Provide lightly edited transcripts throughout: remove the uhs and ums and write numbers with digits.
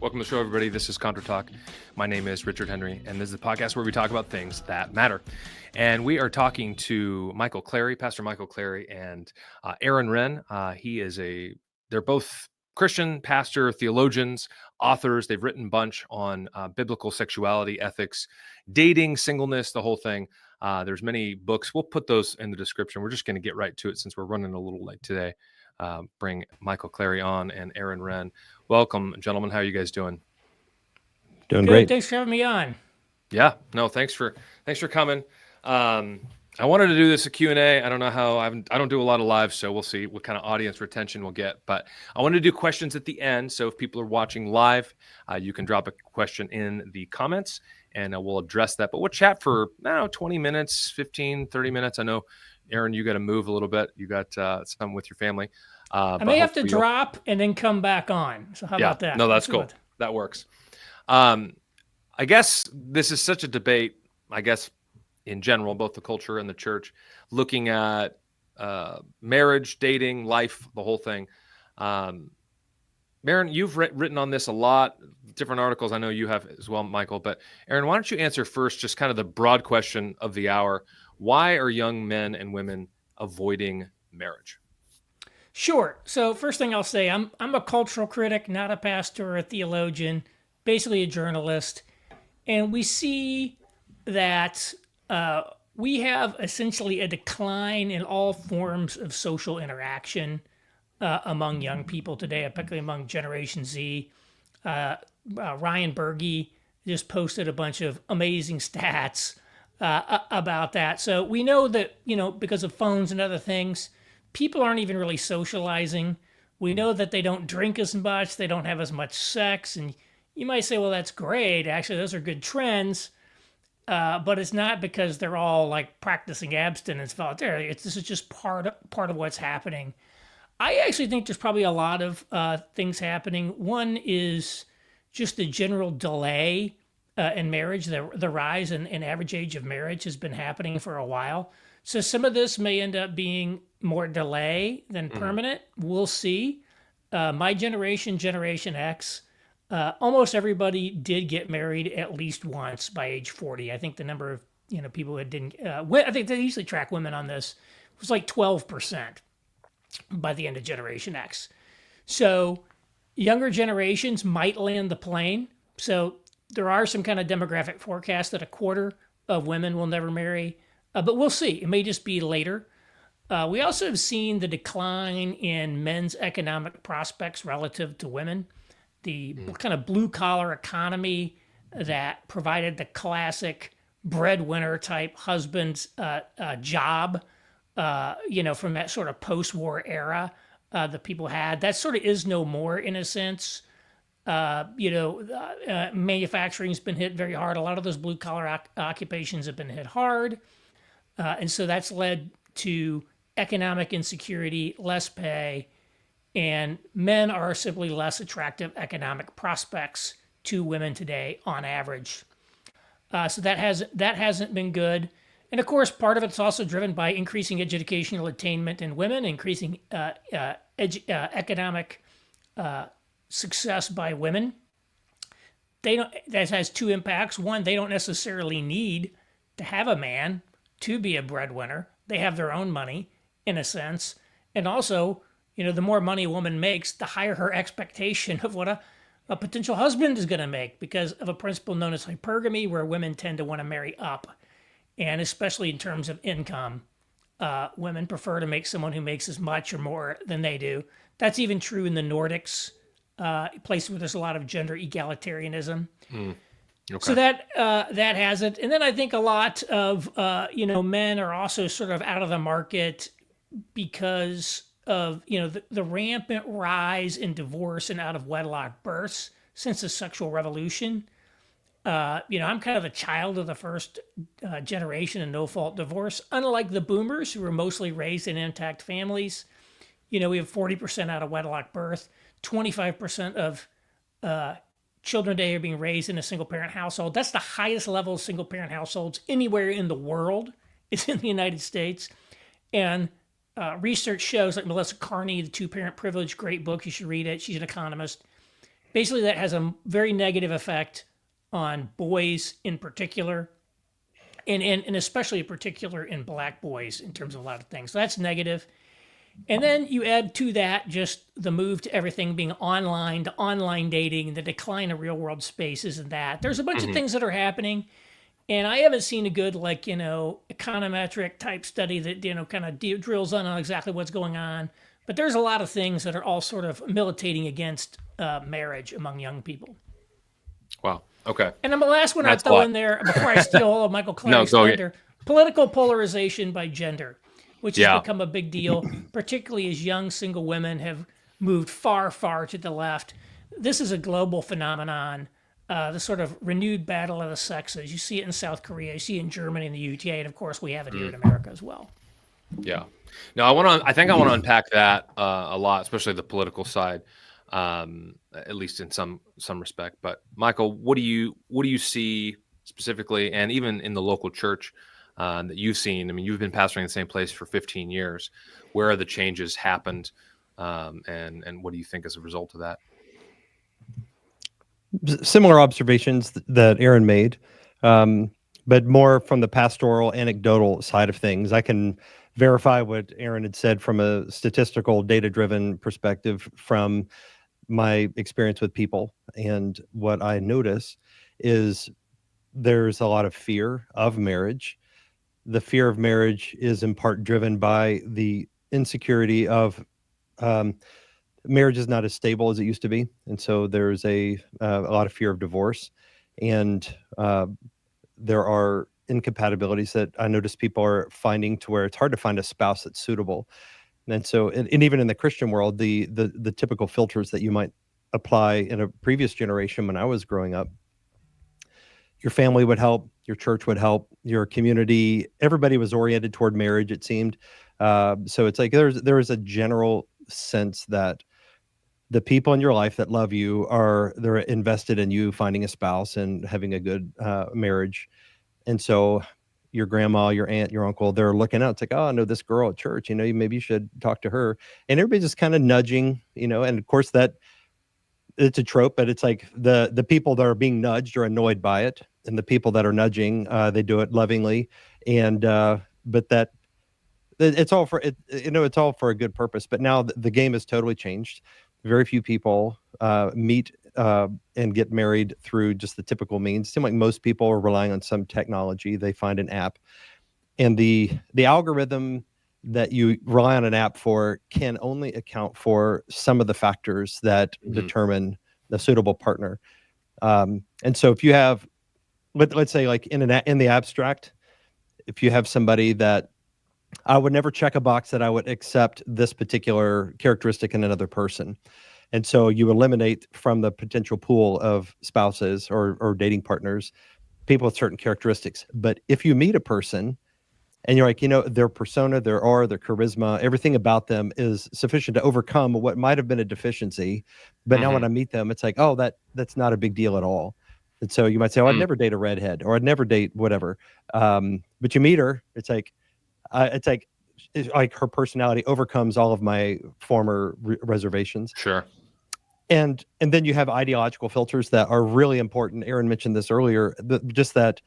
Welcome to the show, everybody. This is Contra Talk. My name is Richard Henry, and this is the podcast where we talk about things that matter. And we are talking to Michael Clary, Pastor Michael Clary, and Aaron Renn. They're both Christian, pastor, theologians, authors. They've written a bunch on biblical sexuality, ethics, dating, singleness, the whole thing. There's many books. We'll put those in the description. We're just going to get right to it since we're running a little late today. Bring Michael Clary on and Aaron Renn. Welcome, gentlemen. How are you guys doing? Doing Good. great. Thanks for having me on. Yeah. No. Thanks for coming. I wanted to do this a Q&A. I don't know how. I don't do a lot of live, so we'll see what kind of audience retention we'll get. But I wanted to do questions at the end. So if people are watching live, you can drop a question in the comments, and we'll address that. But we'll chat for 20 minutes, 15, 30 minutes. I know, Aaron, you got to move a little bit. You got something with your family. I may have to drop and then come back on. So how about that? No, that's cool. That works. I guess this is such a debate, I guess, in general, both the culture and the church, looking at marriage, dating, life, the whole thing. Aaron, you've written on this a lot, different articles. I know you have as well, Michael. But Aaron, why don't you answer first just kind of the broad question of the hour. Why are young men and women avoiding marriage? Sure. So first thing I'll say, I'm a cultural critic, not a pastor or a theologian, basically a journalist. And we see that we have essentially a decline in all forms of social interaction among young people today, particularly among Generation Z. Ryan Berge just posted a bunch of amazing stats about that. So we know that, because of phones and other things, people aren't even really socializing. We know that they don't drink as much, they don't have as much sex, and you might say, well, that's great. Actually, those are good trends, but it's not because they're all like practicing abstinence voluntarily. This is just part of what's happening. I actually think there's probably a lot of things happening. One is just the general delay in marriage. The rise in average age of marriage has been happening for a while. So some of this may end up being more delay than permanent. We'll see. My generation, Generation X, almost everybody did get married at least once by age 40. I think the number of people who didn't. I think they usually track women on this. It was like 12% by the end of Generation X. So younger generations might land the plane. So there are some kind of demographic forecasts that a quarter of women will never marry. But we'll see. It may just be later. We also have seen the decline in men's economic prospects relative to women. The kind of blue-collar economy that provided the classic breadwinner type husband's job, from that sort of post-war era that people had. That sort of is no more in a sense. Manufacturing's been hit very hard. A lot of those blue-collar occupations have been hit hard. And so that's led to economic insecurity, less pay, and men are simply less attractive economic prospects to women today on average. So that hasn't been good. And of course, part of it's also driven by increasing educational attainment in women, increasing economic success by women. That has two impacts. One, they don't necessarily need to have a man to be a breadwinner. They have their own money, in a sense. And also, the more money a woman makes, the higher her expectation of what a potential husband is going to make, because of a principle known as hypergamy, where women tend to want to marry up. And especially in terms of income, women prefer to make someone who makes as much or more than they do. That's even true in the Nordics, places where there's a lot of gender egalitarianism. Okay. So that has it. And then I think a lot of, men are also sort of out of the market because of, the rampant rise in divorce and out of wedlock births since the sexual revolution. I'm kind of a child of the first generation of no-fault divorce. Unlike the boomers, who were mostly raised in intact families, we have 40% out of wedlock birth, 25% of children today are being raised in a single-parent household. That's the highest level of single-parent households anywhere in the world. It's in the United States. And research shows, like Melissa Carney, The Two-Parent Privilege, great book, you should read it. She's an economist. basically that has a very negative effect on boys in particular, and especially in particular in black boys in terms of a lot of things. So that's negative. And then you add to that just the move to everything being online, to online dating, the decline of real world spaces, and that. There's a bunch of things that are happening. And I haven't seen a good, econometric type study that, kind of drills on exactly what's going on. But there's a lot of things that are all sort of militating against marriage among young people. Wow. Okay. And then the last one I'll throw in there before I steal all of Michael Clary's thunder: political polarization by gender, which has become a big deal, particularly as young single women have moved far, far to the left. This is a global phenomenon, the sort of renewed battle of the sexes. You see it in South Korea, you see it in Germany and the UTA, and of course we have it here in America as well. Yeah. No, I think I want to unpack that a lot, especially the political side, at least in some respect. But Michael, what do you see specifically, and even in the local church that you've seen? I mean, you've been pastoring the same place for 15 years. Where are the changes happened, and what do you think as a result of that? Similar observations that Aaron made, but more from the pastoral, anecdotal side of things. I can verify what Aaron had said from a statistical, data-driven perspective from my experience with people. And what I notice is there's a lot of fear of marriage. The fear of marriage is in part driven by the insecurity of marriage is not as stable as it used to be. And so there's a lot of fear of divorce. And there are incompatibilities that I notice people are finding to where it's hard to find a spouse that's suitable. And so, and even in the Christian world, the typical filters that you might apply in a previous generation when I was growing up, your family would help, your church would help, your community, everybody was oriented toward marriage, it seemed. So it's like there is a general sense that the people in your life that love you they're invested in you finding a spouse and having a good marriage. And so your grandma, your aunt, your uncle, they're looking out. It's like, oh, I know this girl at church, maybe you should talk to her. And everybody's just kind of nudging, and of course that it's a trope, but it's like the people that are being nudged are annoyed by it. And the people that are nudging, they do it lovingly. And, but that it's all for it, it's all for a good purpose. But now the game has totally changed. Very few people meet and get married through just the typical means. It seems like most people are relying on some technology. They find an app, and the algorithm that you rely on an app for can only account for some of the factors that determine the suitable partner. And so if you have, let's say like in the abstract, if you have somebody that I would never check a box that I would accept this particular characteristic in another person. And so you eliminate from the potential pool of spouses or dating partners, people with certain characteristics. But if you meet a person and you're like, their persona, their aura, their charisma, everything about them is sufficient to overcome what might have been a deficiency. But now when I meet them, it's like, oh, that's not a big deal at all. And so you might say, oh, I'd never date a redhead, or I'd never date whatever. But you meet her, it's like her personality overcomes all of my former reservations. Sure. And then you have ideological filters that are really important. Aaron mentioned this earlier, just that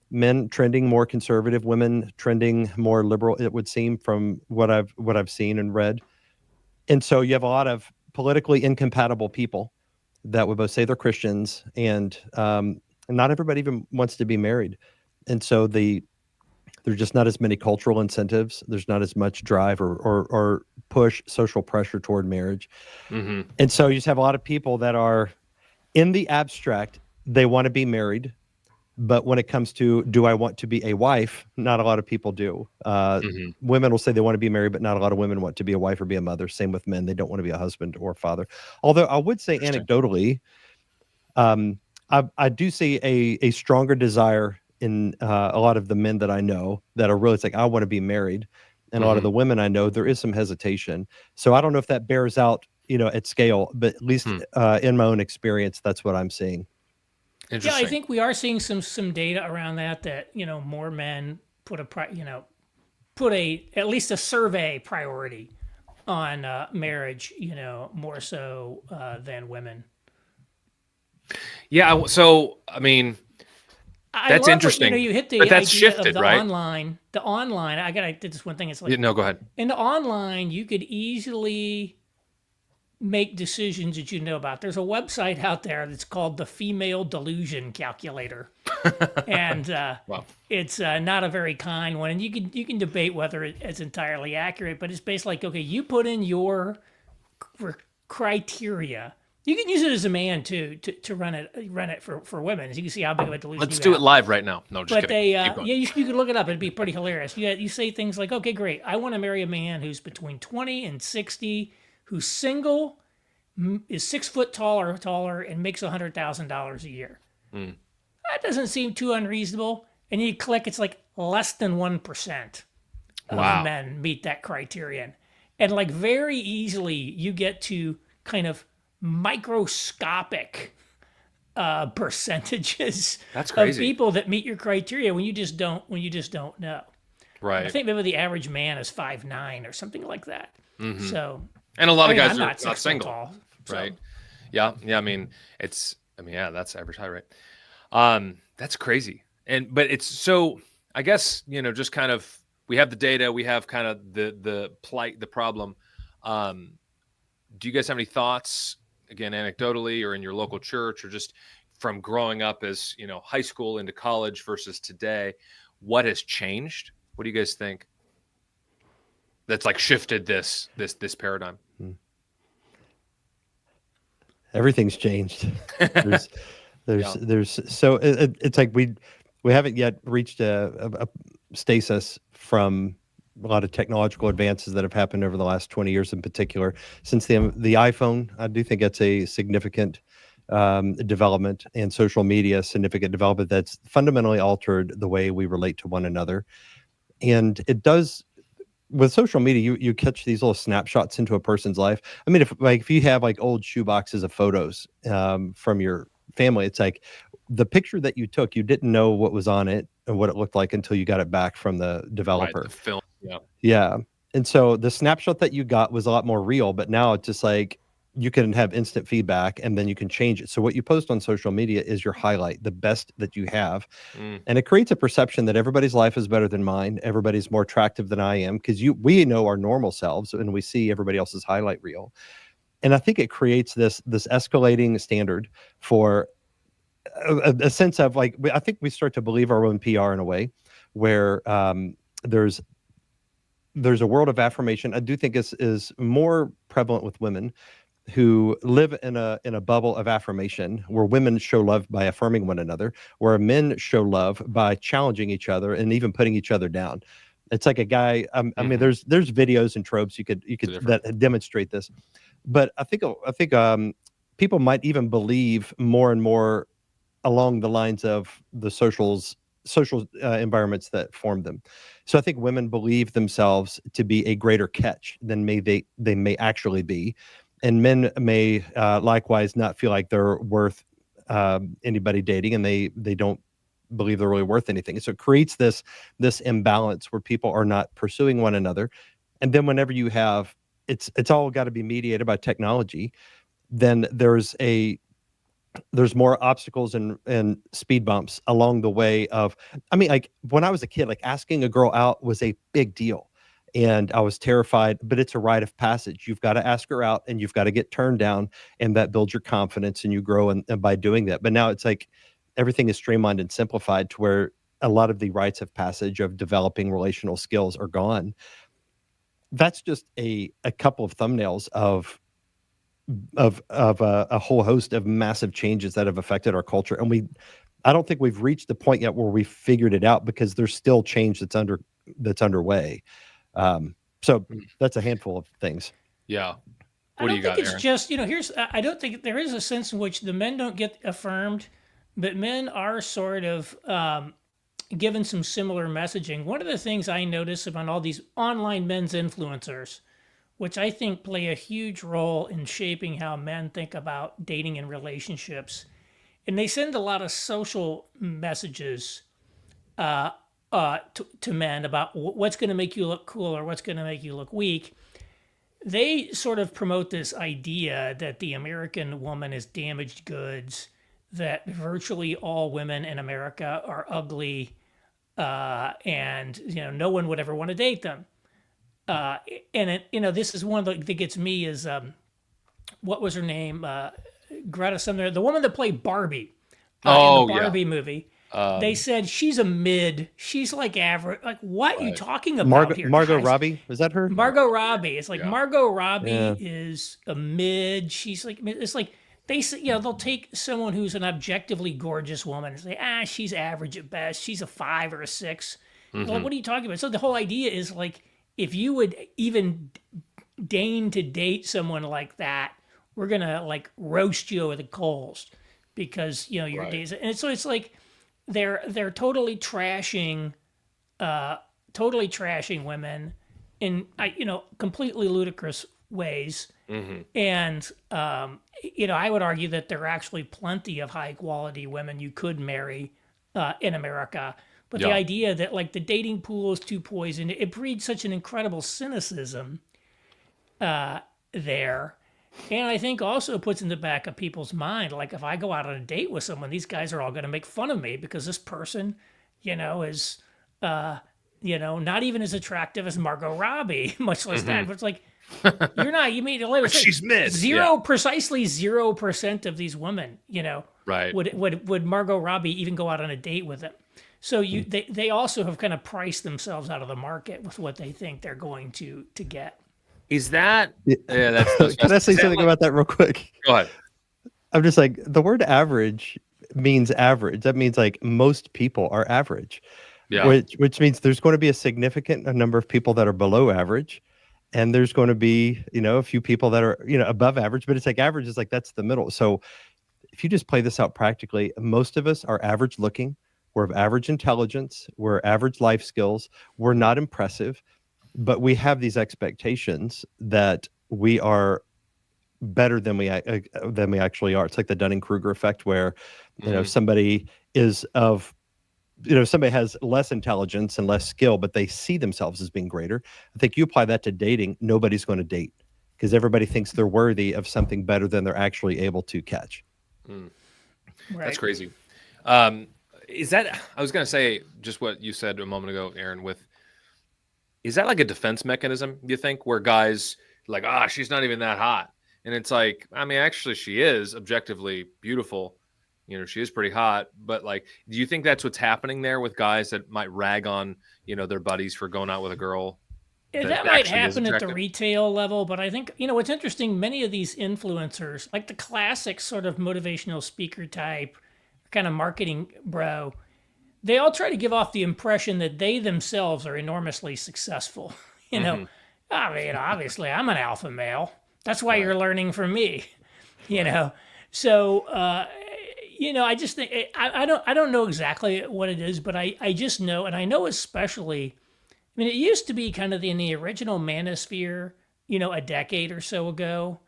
men trending more conservative, women trending more liberal, it would seem, from what I've seen and read. And so you have a lot of politically incompatible people that would both say they're Christians, and not everybody even wants to be married. And so there's just not as many cultural incentives. There's not as much drive or push social pressure toward marriage. And so you just have a lot of people that are in the abstract, they want to be married. But when it comes to, do I want to be a wife? Not a lot of people do. Women will say they want to be married, but not a lot of women want to be a wife or be a mother. Same with men. They don't want to be a husband or father. Although I would say anecdotally, I do see a stronger desire in a lot of the men that I know that are really, it's like, I want to be married. And a lot of the women I know, there is some hesitation. So I don't know if that bears out, at scale, but at least in my own experience, that's what I'm seeing. Yeah, I think we are seeing some data around that more men put at least a survey priority on marriage, more so than women. Yeah. So, I mean, I that's love interesting, what you hit the but that's idea of shifted, the right? online. The online, I gotta did this one thing. It's Yeah, like no, go ahead. in the online, you could easily make decisions that you know about. There's a website out there that's called the Female Delusion Calculator, and Wow. it's not a very kind one. And you can debate whether it's entirely accurate, but it's basically like, okay, you put in your criteria. You can use it as a man too to run it for women. As you can see how big of a delusion Let's you do it have. live right now. No, just But kidding. they, Keep going. yeah, you could look it up. It'd be pretty hilarious. You say things like, okay, great. I want to marry a man who's between 20 and 60, who's single, is 6 foot taller, and makes $100,000 a year. That doesn't seem too unreasonable. And you click, it's like less than 1% of Wow. men meet that criterion. And like very easily, you get to kind of microscopic percentages That's of crazy. people that meet your criteria when you just don't know. I Right. think maybe the average man is 5'9" or something like that. So And a lot I of mean, guys I'm are not not 6 foot single, tall, so. right? Yeah. Yeah. I mean, yeah, that's average height, right? That's crazy. But it's so, I guess, just kind of, we have the data, we have kind of the plight, the problem. Do you guys have any thoughts, again, anecdotally or in your local church, or just from growing up as, high school into college versus today, what has changed? What do you guys think that's like shifted this paradigm? Everything's changed. There's Yeah. it's like we haven't yet reached a stasis from a lot of technological advances that have happened over the last 20 years in particular. Since the iPhone, I do think it's a significant development, and social media, significant development that's fundamentally altered the way we relate to one another. And it does, with social media, you catch these little snapshots into a person's life. I mean, if you have like old shoeboxes of photos from your family, it's like the picture that you took, you didn't know what was on it and what it looked like until you got it back from the Right. developer. The film. Yeah. Yeah. And so the snapshot that you got was a lot more real, but now it's just like you can have instant feedback and then you can change it. So what you post on social media is your highlight, the best that you have. And it creates a perception that everybody's life is better than mine. Everybody's more attractive than I am, because we know our normal selves and we see everybody else's highlight reel. And I think it creates this escalating standard for a sense of like, I think we start to believe our own PR in a way where there's a world of affirmation. I do think is more prevalent with women who live in a bubble of affirmation, where women show love by affirming one another, where men show love by challenging each other and even putting each other down. It's like a guy. I mean, there's videos and tropes you could that demonstrate this, but I think people might even believe more and more along the lines of the social environments that form them. So I think women believe themselves to be a greater catch than they may actually be. And men may likewise not feel like they're worth anybody dating, and they don't believe they're really worth anything. So it creates this imbalance where people are not pursuing one another. And then whenever you have, it's all got to be mediated by technology, then there's more obstacles and speed bumps along the way of, I mean, like when I was a kid, like asking a girl out was a big deal. And I was terrified, but it's a rite of passage. You've got to ask her out and you've got to get turned down, and that builds your confidence and you grow and by doing that. But now it's like everything is streamlined and simplified to where a lot of the rites of passage of developing relational skills are gone. That's just a couple of thumbnails of a whole host of massive changes that have affected our culture. And I don't think we've reached the point yet where we figured it out, because there's still change that's underway. So that's a handful of things. Yeah. What do you got, Aaron? I don't think it's just, I don't think there is a sense in which the men don't get affirmed, but men are sort of given some similar messaging. One of the things I notice about all these online men's influencers, which I think play a huge role in shaping how men think about dating and relationships, and they send a lot of social messages to men about what's going to make you look cool or what's going to make you look weak. They sort of promote this idea that the American woman is damaged goods, that virtually all women in America are ugly, and no one would ever want to date them. And this is one that gets me is what was her name? Greta something. The woman that played Barbie in the Oh, yeah. Barbie movie. They said she's a mid. She's like average. Like, what are you Right. talking about here, Margot guys? Robbie, is that her? Margot Robbie. It's like Yeah. Margot Robbie Yeah. is a mid. She's like, it's like they say, they'll take someone who's an objectively gorgeous woman and say, she's average at best. She's a 5 or a 6. Like, what are you talking about? So the whole idea is like, if you would even deign to date someone like that, we're gonna like roast you over the coals because your Right. days. And so it's like they're totally trashing women in completely ludicrous ways. And I would argue that there are actually plenty of high quality women you could marry in America. But the Yeah. idea that like the dating pool is too poisoned, it breeds such an incredible cynicism there. And I think also puts in the back of people's mind, like if I go out on a date with someone, these guys are all going to make fun of me because this person, is, not even as attractive as Margot Robbie, much less that. But it's like, you're not, you mean, like, She's mid. precisely 0% of these women, Right. would Margot Robbie even go out on a date with them? So they also have kind of priced themselves out of the market with what they think they're going to get. Is that? Yeah. Yeah, that's Can I say is that something like- about that real quick? Go ahead. I'm just like, the word average means average. That means like most people are average, Yeah. which means there's going to be a significant number of people that are below average, and there's going to be a few people that are above average. But it's like average is like that's the middle. So if you just play this out practically, most of us are average looking. We're of average intelligence. We're average life skills. We're not impressive, but we have these expectations that we are better than we actually are. It's like the Dunning-Kruger effect, where somebody is of somebody has less intelligence and less skill, but they see themselves as being greater. I think you apply that to dating, nobody's going to date because everybody thinks they're worthy of something better than they're actually able to catch. Right. That's crazy. Is that? I was going to say just what you said a moment ago, Aaron. Is that like a defense mechanism? You think where guys like, she's not even that hot, and it's like, I mean, actually, she is objectively beautiful. She is pretty hot, but like, do you think that's what's happening there with guys that might rag on, their buddies for going out with a girl? That might actually is happen at the attractive? retail level, but I think, what's interesting, many of these influencers, like the classic sort of motivational speaker type, kind of marketing bro, they all try to give off the impression that they themselves are enormously successful. I mean, obviously, I'm an alpha male. That's why you're learning from me. So, I just think I don't know exactly what it is, but I just know, and I know especially. I mean, it used to be kind of in the original manosphere, a decade or so ago.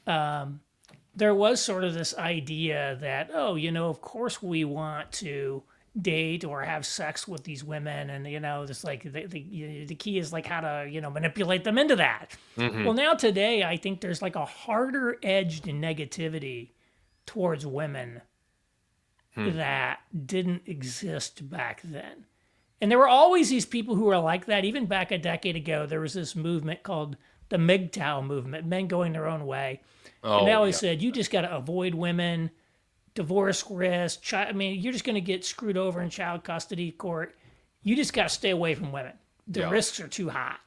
There was sort of this idea that, of course we want to date or have sex with these women, and this like the key is like how to manipulate them into that. Well, now today I think there's like a harder edged negativity towards women that didn't exist back then. And there were always these people who were like that. Even back a decade ago, there was this movement called the MGTOW movement, men going their own way. And they always said, you just got to avoid women, divorce risk. You're just going to get screwed over in child custody court. You just got to stay away from women. The risks are too high.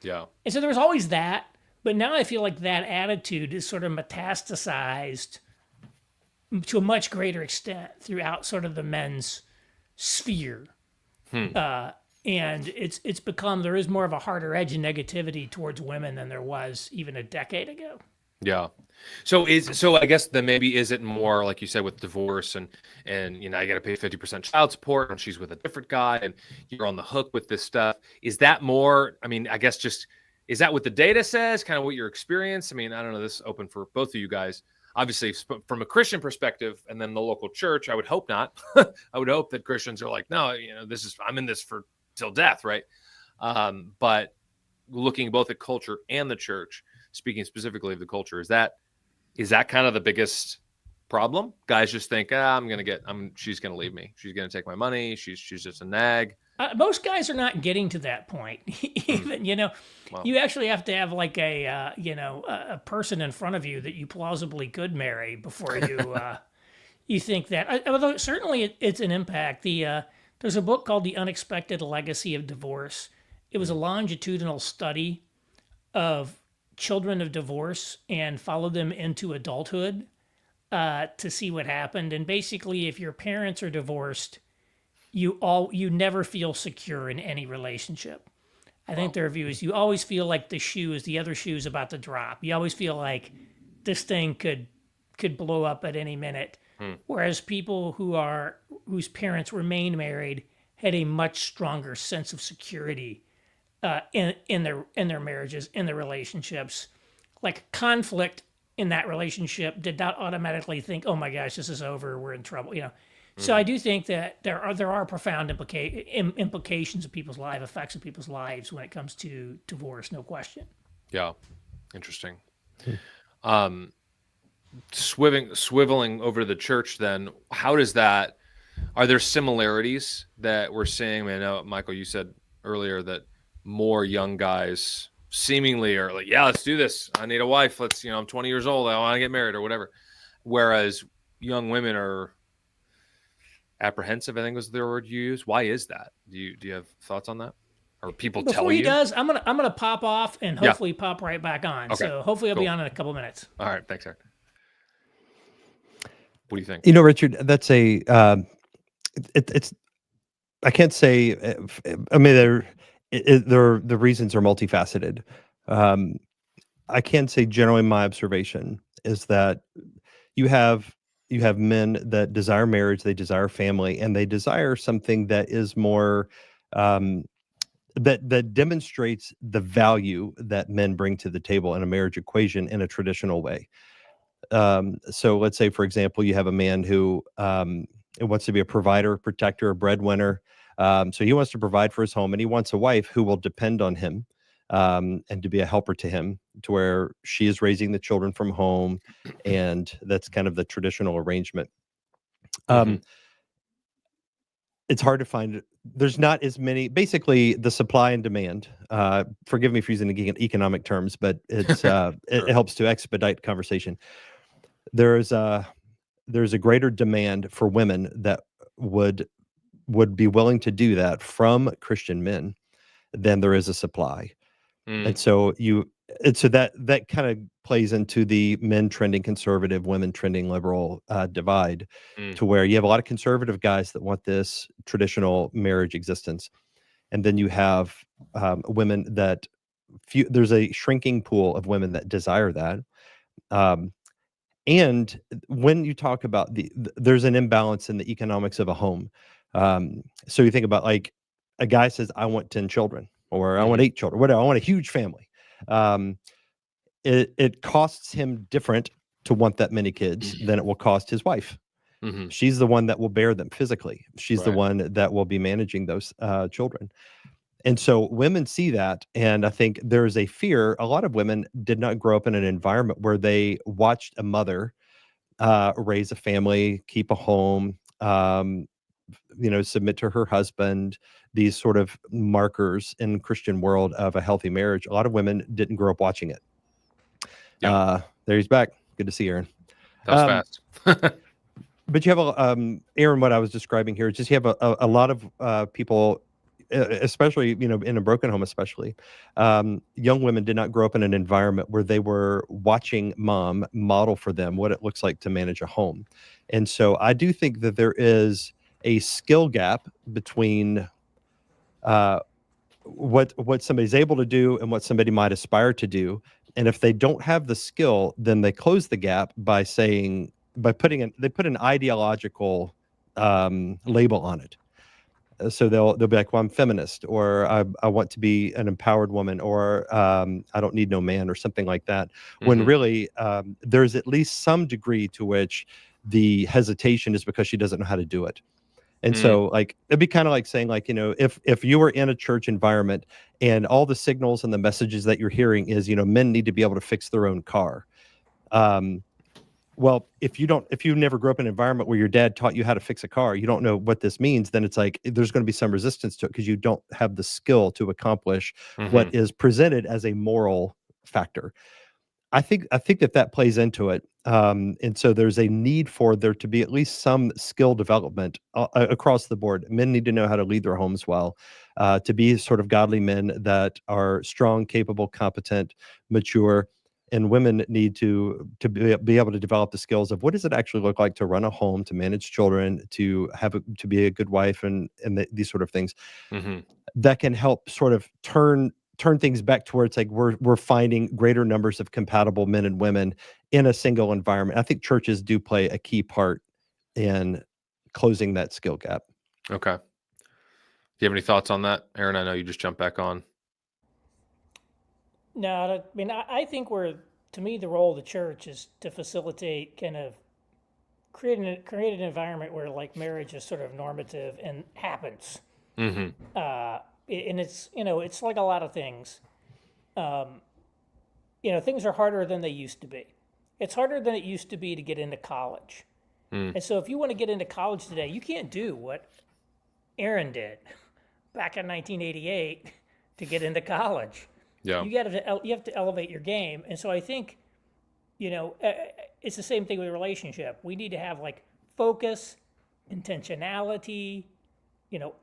Yeah. And so there was always that. But now I feel like that attitude is sort of metastasized to a much greater extent throughout sort of the men's sphere. And it's become, there is more of a harder edge and negativity towards women than there was even a decade ago. Yeah. So I guess then maybe is it more like you said with divorce and you got to pay 50% child support and she's with a different guy and you're on the hook with this stuff. Is that more, I guess just, is that what the data says, kind of what your experience? I don't know, this is open for both of you guys. Obviously, from a Christian perspective, and then the local church, I would hope not. I would hope that Christians are like, no, I'm in this for till death, right? But looking both at culture and the church, speaking specifically of the culture, is that kind of the biggest problem? Guys just think, she's gonna leave me. She's gonna take my money. She's just a nag. Most guys are not getting to that point. Even you actually have to have like a person in front of you that you plausibly could marry before you you think that. Although certainly it's an impact. There's a book called The Unexpected Legacy of Divorce. It was a longitudinal study of children of divorce and followed them into adulthood to see what happened. And basically, if your parents are divorced, you never feel secure in any relationship. I think their view is you always feel like the other shoe is about to drop. You always feel like this thing could blow up at any minute. Whereas people whose parents remained married had a much stronger sense of security in their marriages, in their relationships. Like conflict in that relationship did not automatically think, "Oh my gosh, this is over. We're in trouble." So I do think that there are profound implications of people's life, effects of people's lives when it comes to divorce, no question. Yeah, interesting. Swiveling over to the church, then how does that? Are there similarities that we're seeing? I know, Michael, you said earlier that more young guys seemingly are like, "Yeah, let's do this. I need a wife. I'm 20 years old. I want to get married," or whatever. Whereas young women are apprehensive, I think was the word you used. Why is that? Do you have thoughts on that? Or people Before tell you? Before he does, I'm gonna pop off and hopefully pop right back on. Okay. So hopefully I'll be on in a couple minutes. All right, thanks, Eric. What do you think? Richard, that's it's. I can't say. I mean, the reasons are multifaceted. I can say generally my observation is that you have men that desire marriage, they desire family, and they desire something that is more that demonstrates the value that men bring to the table in a marriage equation in a traditional way. So let's say, for example, you have a man who wants to be a provider, protector, a breadwinner. So he wants to provide for his home, and he wants a wife who will depend on him and to be a helper to him, to where she is raising the children from home, and that's kind of the traditional arrangement. It's hard to find. There's not as many. Basically, the supply and demand. Forgive me for using economic terms, but it's it helps to expedite conversation. There's a greater demand for women that would be willing to do that from Christian men than there is a supply. And so that kind of plays into the men trending conservative, women trending liberal divide, to where you have a lot of conservative guys that want this traditional marriage existence, and then you have women that there's a shrinking pool of women that desire that. And when you talk about there's an imbalance in the economics of a home. So you think about, like, a guy says, "I want 10 children," or "I want 8 children," whatever. "I want a huge family." It costs him different to want that many kids than it will cost his wife. She's the one that will bear them physically. She's the one that will be managing those children. And so women see that, and I think there's a fear. A lot of women did not grow up in an environment where they watched a mother raise a family, keep a home, submit to her husband, these sort of markers in Christian world of a healthy marriage. A lot of women didn't grow up watching it. There he's back. Good to see Aaron. That was fast. But you have Aaron, what I was describing here is just you have a lot of people, especially, in a broken home, especially young women did not grow up in an environment where they were watching mom model for them what it looks like to manage a home. And so I do think that there is a skill gap between what somebody's able to do and what somebody might aspire to do. And if they don't have the skill, then they close the gap by putting an ideological label on it. So they'll be like, "Well, I'm feminist," or I want to be an empowered woman," or "I don't need no man," or something like that. When really there's at least some degree to which the hesitation is because she doesn't know how to do it. And so, like, it'd be kind of like saying, like, if you were in a church environment and all the signals and the messages that you're hearing is, men need to be able to fix their own car. Well, if you never grew up in an environment where your dad taught you how to fix a car, you don't know what this means, then it's like there's going to be some resistance to it because you don't have the skill to accomplish what Mm-hmm. is presented as a moral factor. I think that plays into it, and so there's a need for there to be at least some skill development across the board. Men need to know how to lead their homes well, to be sort of godly men that are strong, capable, competent, mature, and women need to be able to develop the skills of what does it actually look like to run a home, to manage children, to be a good wife, and these sort of things Mm-hmm. that can help sort of turn things back to where it's like we're finding greater numbers of compatible men and women in a single environment. I think churches do play a key part in closing that skill gap. Okay. Do you have any thoughts on that, Aaron? I know you just jumped back on. No, I mean, I think to me, the role of the church is to facilitate kind of create an environment where like marriage is sort of normative and happens. Mm-hmm. And it's like a lot of things. Things are harder than they used to be. It's harder than it used to be to get into college. And so if you want to get into college today, you can't do what Aaron did back in 1988 to get into college. Yeah. You have to elevate your game. And so I think, it's the same thing with a relationship. We need to have like focus, intentionality,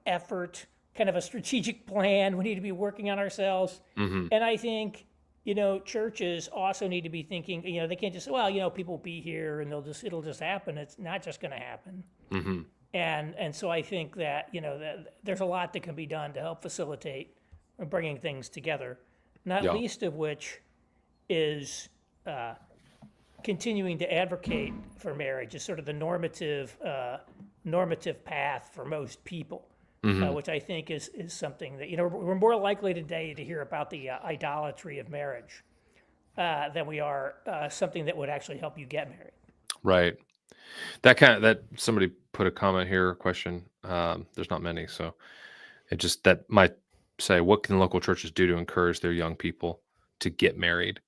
effort, kind of a strategic plan. We need to be working on ourselves. Mm-hmm. And I think, churches also need to be thinking, they can't just, people will be here and it'll just happen. It's not just going to happen. Mm-hmm. And so I think that, that there's a lot that can be done to help facilitate bringing things together, not Yeah. least of which is continuing to advocate for marriage as sort of the normative path for most people. Mm-hmm. Which I think is something that, we're more likely today to hear about the idolatry of marriage than we are something that would actually help you get married. Right. That somebody put a comment here, a question. There's not many, so it just that might say, what can local churches do to encourage their young people to get married?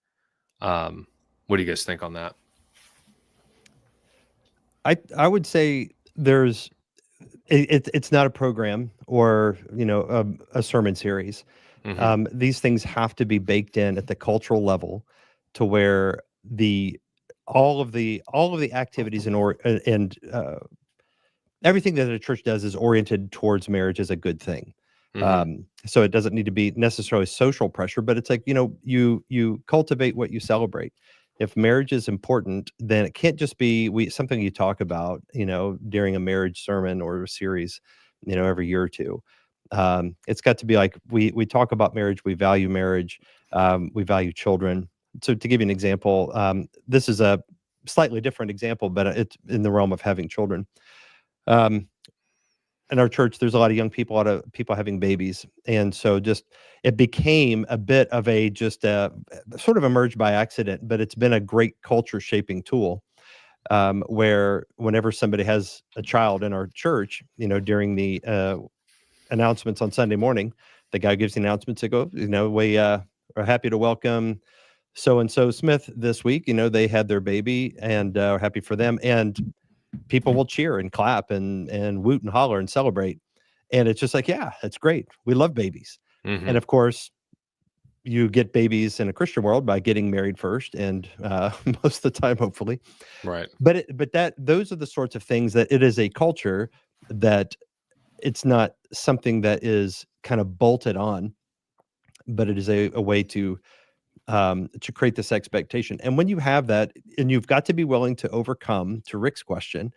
What do you guys think on that? I would say it's not a program or a sermon series. Mm-hmm. These things have to be baked in at the cultural level to where all of the activities and everything that a church does is oriented towards marriage as a good thing. Mm-hmm. So it doesn't need to be necessarily social pressure, but it's like, you cultivate what you celebrate. If marriage is important, then it can't just be something you talk about, during a marriage sermon or a series, every year or two. It's got to be like we talk about marriage, we value marriage, we value children. So to give you an example, this is a slightly different example, but it's in the realm of having children. In our church, there's a lot of young people, a lot of people having babies. And so it became a bit of sort of emerged by accident, but it's been a great culture shaping tool, where whenever somebody has a child in our church, during the announcements on Sunday morning, the guy gives the announcements that go, we are happy to welcome so-and-so Smith this week. They had their baby and are happy for them. And people will cheer and clap and woot and holler and celebrate. And it's just like, yeah, that's great. We love babies. Mm-hmm. And of course, you get babies in a Christian world by getting married first, and most of the time, hopefully. Right. But those are the sorts of things that it is a culture that it's not something that is kind of bolted on, but it is a way to create this expectation. And when you have that, and you've got to be willing to overcome, to Rick's question,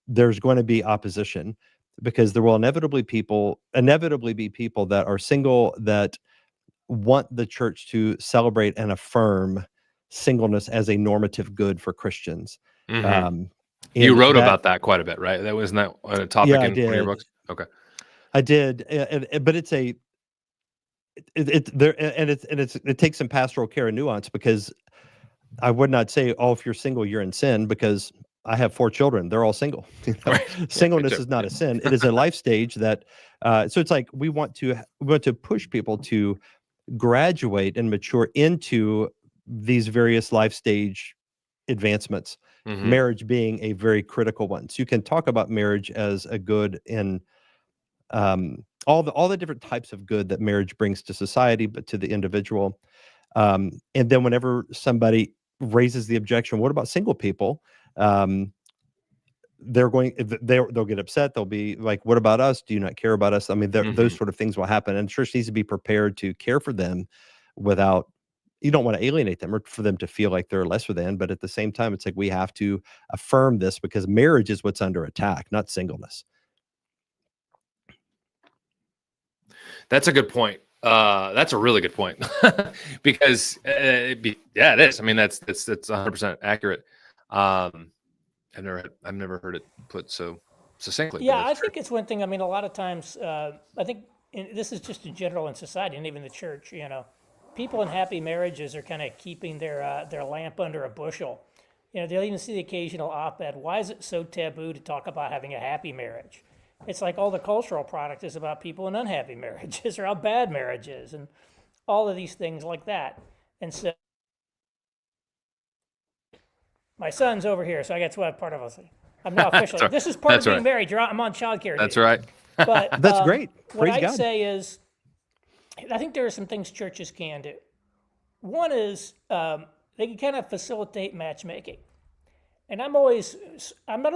there's going to be opposition, because there will inevitably be people that are single that want the church to celebrate and affirm singleness as a normative good for Christians. Mm-hmm. You And wrote about that quite a bit, right? Wasn't that a topic Yeah, I in one of your did. books? Okay. I did, but it's it takes some pastoral care and nuance, because I would not say, oh, if you're single, you're in sin, because I have 4 children. They're all single. Right. Singleness Yeah, is not a sin. It is a life stage that, so it's like we want to push people to graduate and mature into these various life stage advancements, Mm-hmm. marriage being a very critical one. So you can talk about marriage as a good in all the different types of good that marriage brings to society, but to the individual. And then whenever somebody raises the objection, what about single people? They'll get upset. They'll be like, what about us? Do you not care about us? I mean, those sort of things will happen, and church needs to be prepared to care for them without, you don't want to alienate them or for them to feel like they're lesser than, but at the same time, it's like we have to affirm this because marriage is what's under attack, not singleness. That's a good point. That's a really good point because it is. I mean, that's 100% accurate. I've never heard it put so succinctly. Yeah, I think it's one thing. I mean, a lot of times, I think this is just in general in society and even the church. People in happy marriages are kind of keeping their lamp under a bushel. They'll even see the occasional op-ed. Why is it so taboo to talk about having a happy marriage? It's like all the cultural product is about people in unhappy marriages or how bad marriage is and all of these things like that. And so my son's over here, so I got to part of it. I'm now officially. This is part of being married. I'm on childcare. That's right. But that's great. What Praise I'd God. say is, I think there are some things churches can do. One is they can kind of facilitate matchmaking. And I don't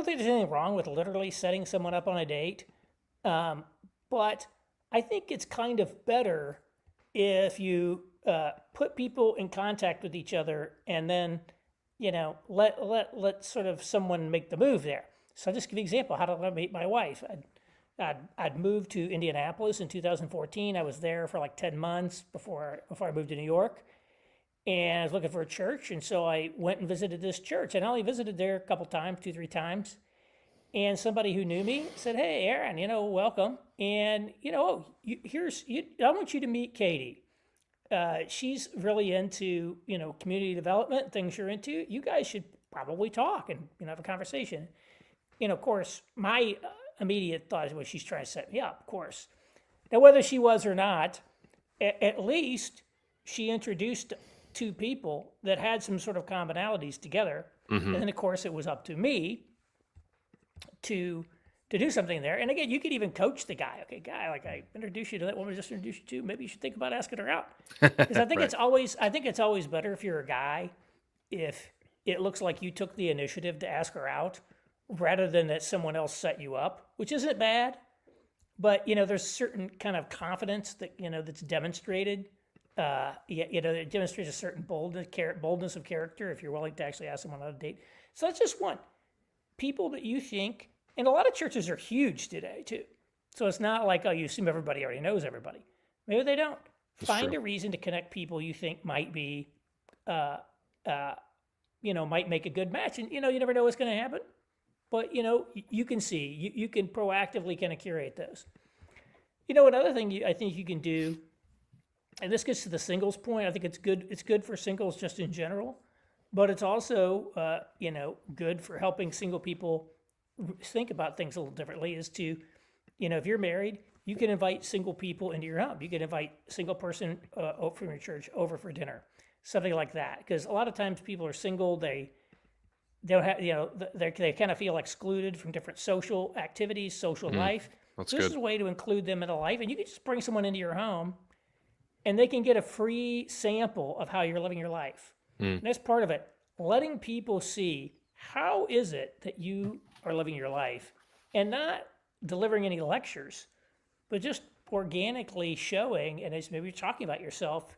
think there's anything wrong with literally setting someone up on a date. But I think it's kind of better if you put people in contact with each other and then, let sort of someone make the move there. So I'll just give you an example. How did I meet my wife? I'd moved to Indianapolis in 2014. I was there for like 10 months before I moved to New York. And I was looking for a church, and so I went and visited this church. And I only visited there a couple times, 2-3 times. And somebody who knew me said, "Hey, Aaron, welcome. And I want you to meet Katie. She's really into community development, things you're into. You guys should probably talk and have a conversation." Of course, my immediate thought is, well, she's trying to set me up, of course. Now, whether she was or not, at least she introduced two people that had some sort of commonalities together. And then, of course, it was up to me to do something there. And again, you could even coach the guy. Okay, guy, like I introduced you to that woman I just introduced you to. Maybe you should think about asking her out. Because I think it's always better if you're a guy, if it looks like you took the initiative to ask her out rather than that someone else set you up, which isn't bad. But, there's certain kind of confidence that, that's demonstrated. It demonstrates a certain boldness of character if you're willing to actually ask someone on a date. So that's just one. People that you think, and a lot of churches are huge today too. So it's not like, you assume everybody already knows everybody. Maybe they don't. Find a reason to connect people you think might be, might make a good match. And, you never know what's going to happen. But, you can see, you can proactively kind of curate those. Another thing I think you can do, and this gets to the singles point. I think it's good for singles just in general, but it's also, good for helping single people think about things a little differently. Is to, if you're married, you can invite single people into your home. You can invite a single person from your church over for dinner, something like that. Because a lot of times people are single. They don't have, they kind of feel excluded from different social activities, social life. That's so good. This is a way to include them in a life, and you can just bring someone into your home. And they can get a free sample of how you're living your life. And that's part of it. Letting people see how is it that you are living your life and not delivering any lectures, but just organically showing, and as maybe you're talking about yourself,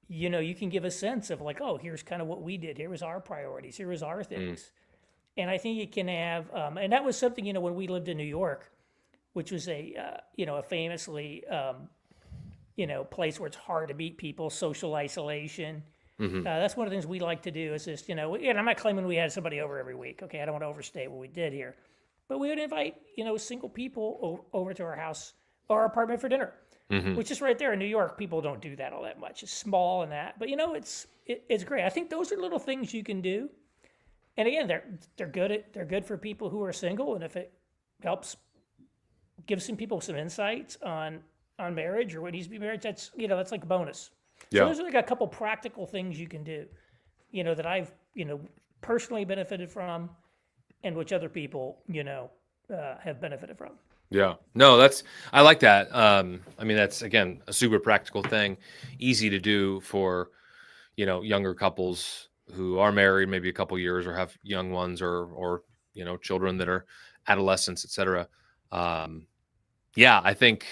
you can give a sense of like, oh, here's kind of what we did. Here was our priorities. Here was our things. And I think it can have, and that was something, when we lived in New York, which was a famously, place where it's hard to meet people, social isolation. That's one of the things we like to do is just, and I'm not claiming we had somebody over every week. Okay, I don't want to overstate what we did here. But we would invite, single people over to our house or our apartment for dinner, which is right there in New York. People don't do that all that much. It's small and that, but it's great. I think those are little things you can do. And again, they're good for people who are single, and if it helps give some people some insights on marriage or what needs to be marriage, that's that's like a bonus. So those are like a couple practical things you can do, that I've personally benefited from, and which other people, have benefited from. Yeah. No, I like that. I mean, that's again a super practical thing, easy to do for, younger couples who are married maybe a couple years or have young ones or children that are adolescents, etc. Yeah, I think